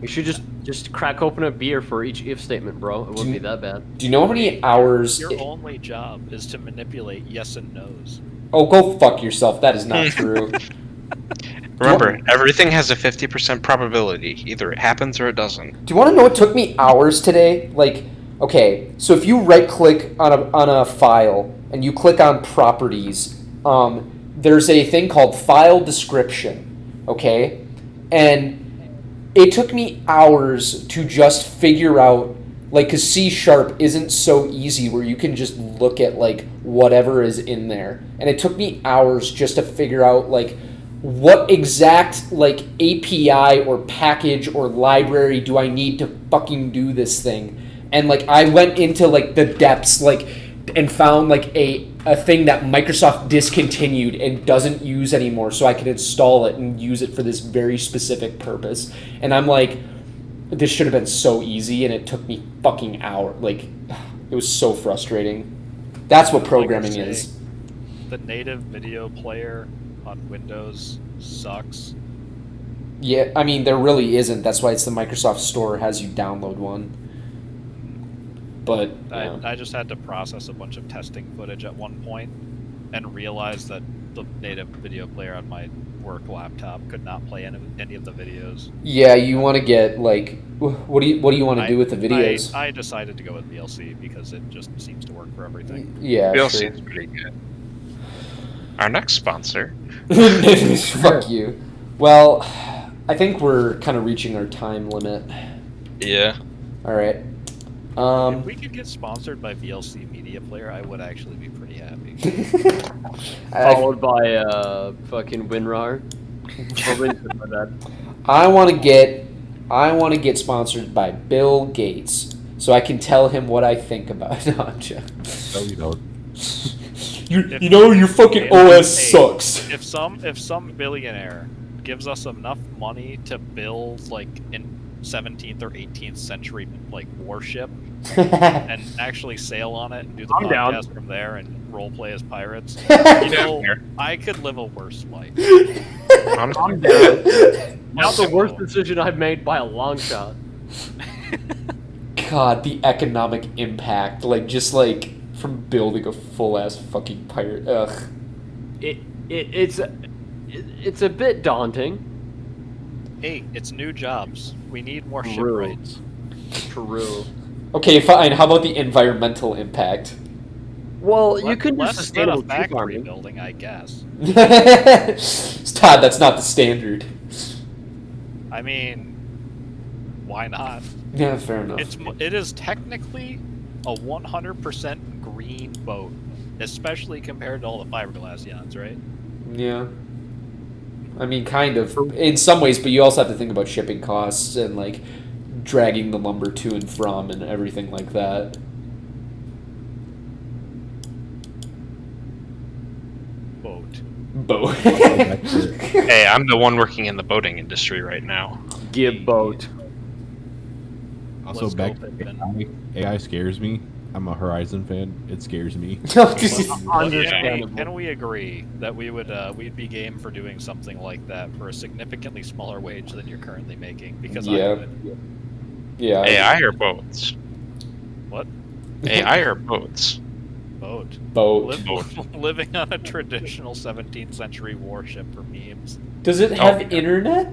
You should just crack open a beer for each if statement, bro. It wouldn't be that bad. Do you know how many hours? Your only job is to manipulate yes and no's. Oh, go fuck yourself. That is not true. Remember, everything has a 50% probability. Either it happens or it doesn't. Do you want to know what took me hours today? Like, okay, so if you right-click on a file and you click on properties, there's a thing called file description, okay? And it took me hours to just figure out, like, because C# isn't so easy where you can just look at, like, whatever is in there. And it took me hours just to figure out, like, what exact, like, API or package or library do I need to fucking do this thing? And, like, I went into, like, the depths, like, and found, like, a thing that Microsoft discontinued and doesn't use anymore so I could install it and use it for this very specific purpose. And I'm like, this should have been so easy, and it took me fucking hours. Like, it was so frustrating. That's what programming is. the native video player on Windows sucks. Yeah, I mean, there really isn't. That's why it's the Microsoft Store has you download one. But yeah. I just had to process a bunch of testing footage at one point and realized that the native video player on my work laptop could not play any of the videos. Yeah, you want to get like, what do you want to do with the videos? I decided to go with VLC because it just seems to work for everything. Yeah, VLC sure. is pretty good. Our next sponsor. Fuck you. Well, I think we're kind of reaching our time limit. Yeah. All right. If we could get sponsored by VLC Media Player, I would actually be pretty happy. Followed by fucking WinRAR. I want to get sponsored by Bill Gates, so I can tell him what I think about it. No, you don't. Your fucking OS sucks. If some billionaire gives us enough money to build like an 17th or 18th century like warship and actually sail on it and do the I'm podcast down. from there and role play as pirates, Here. I could live a worse life. I'm down. Not the worst decision I've made by a long shot. God, the economic impact, like just like from building a full ass fucking pirate. Ugh. It's a bit daunting. Hey, it's new jobs. We need more ship True. rights. True. Okay, fine. How about the environmental impact? Well, you can do Less than a sustainable tree factory farming. building, I guess. Todd, that's not the standard. I mean, why not? Yeah, fair enough. It is technically a 100% green boat, especially compared to all the fiberglass yachts, right? Yeah. I mean, kind of. In some ways, but you also have to think about shipping costs and, like, dragging the lumber to and from and everything like that. Boat. Hey, I'm the one working in the boating industry right now. Give boat. Also, Let's go, back to Pippin. AI scares me. I'm a Horizon fan. It scares me. Understandable. Can we agree that we'd be game for doing something like that for a significantly smaller wage than you're currently making? Because Yeah. I would. Yeah. AI or boats? What? AI or boats? Boat. Boat. Living on a traditional 17th century warship for memes. Does it have internet?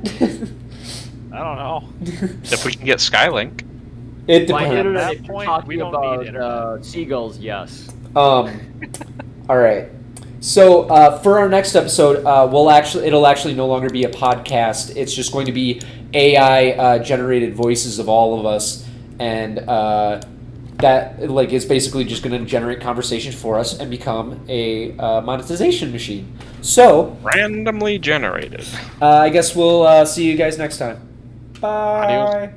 I don't know. If we can get Skylink. It By depends. internet, At if that you're point, talking we don't need about internet. seagulls, yes. All right. So for our next episode, it'll actually no longer be a podcast. It's just going to be AI generated voices of all of us, and that like is basically just going to generate conversation for us and become a monetization machine. So Randomly generated. I guess we'll see you guys next time. Bye.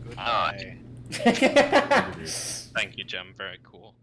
Goodbye. Thank you, Jem. Very cool.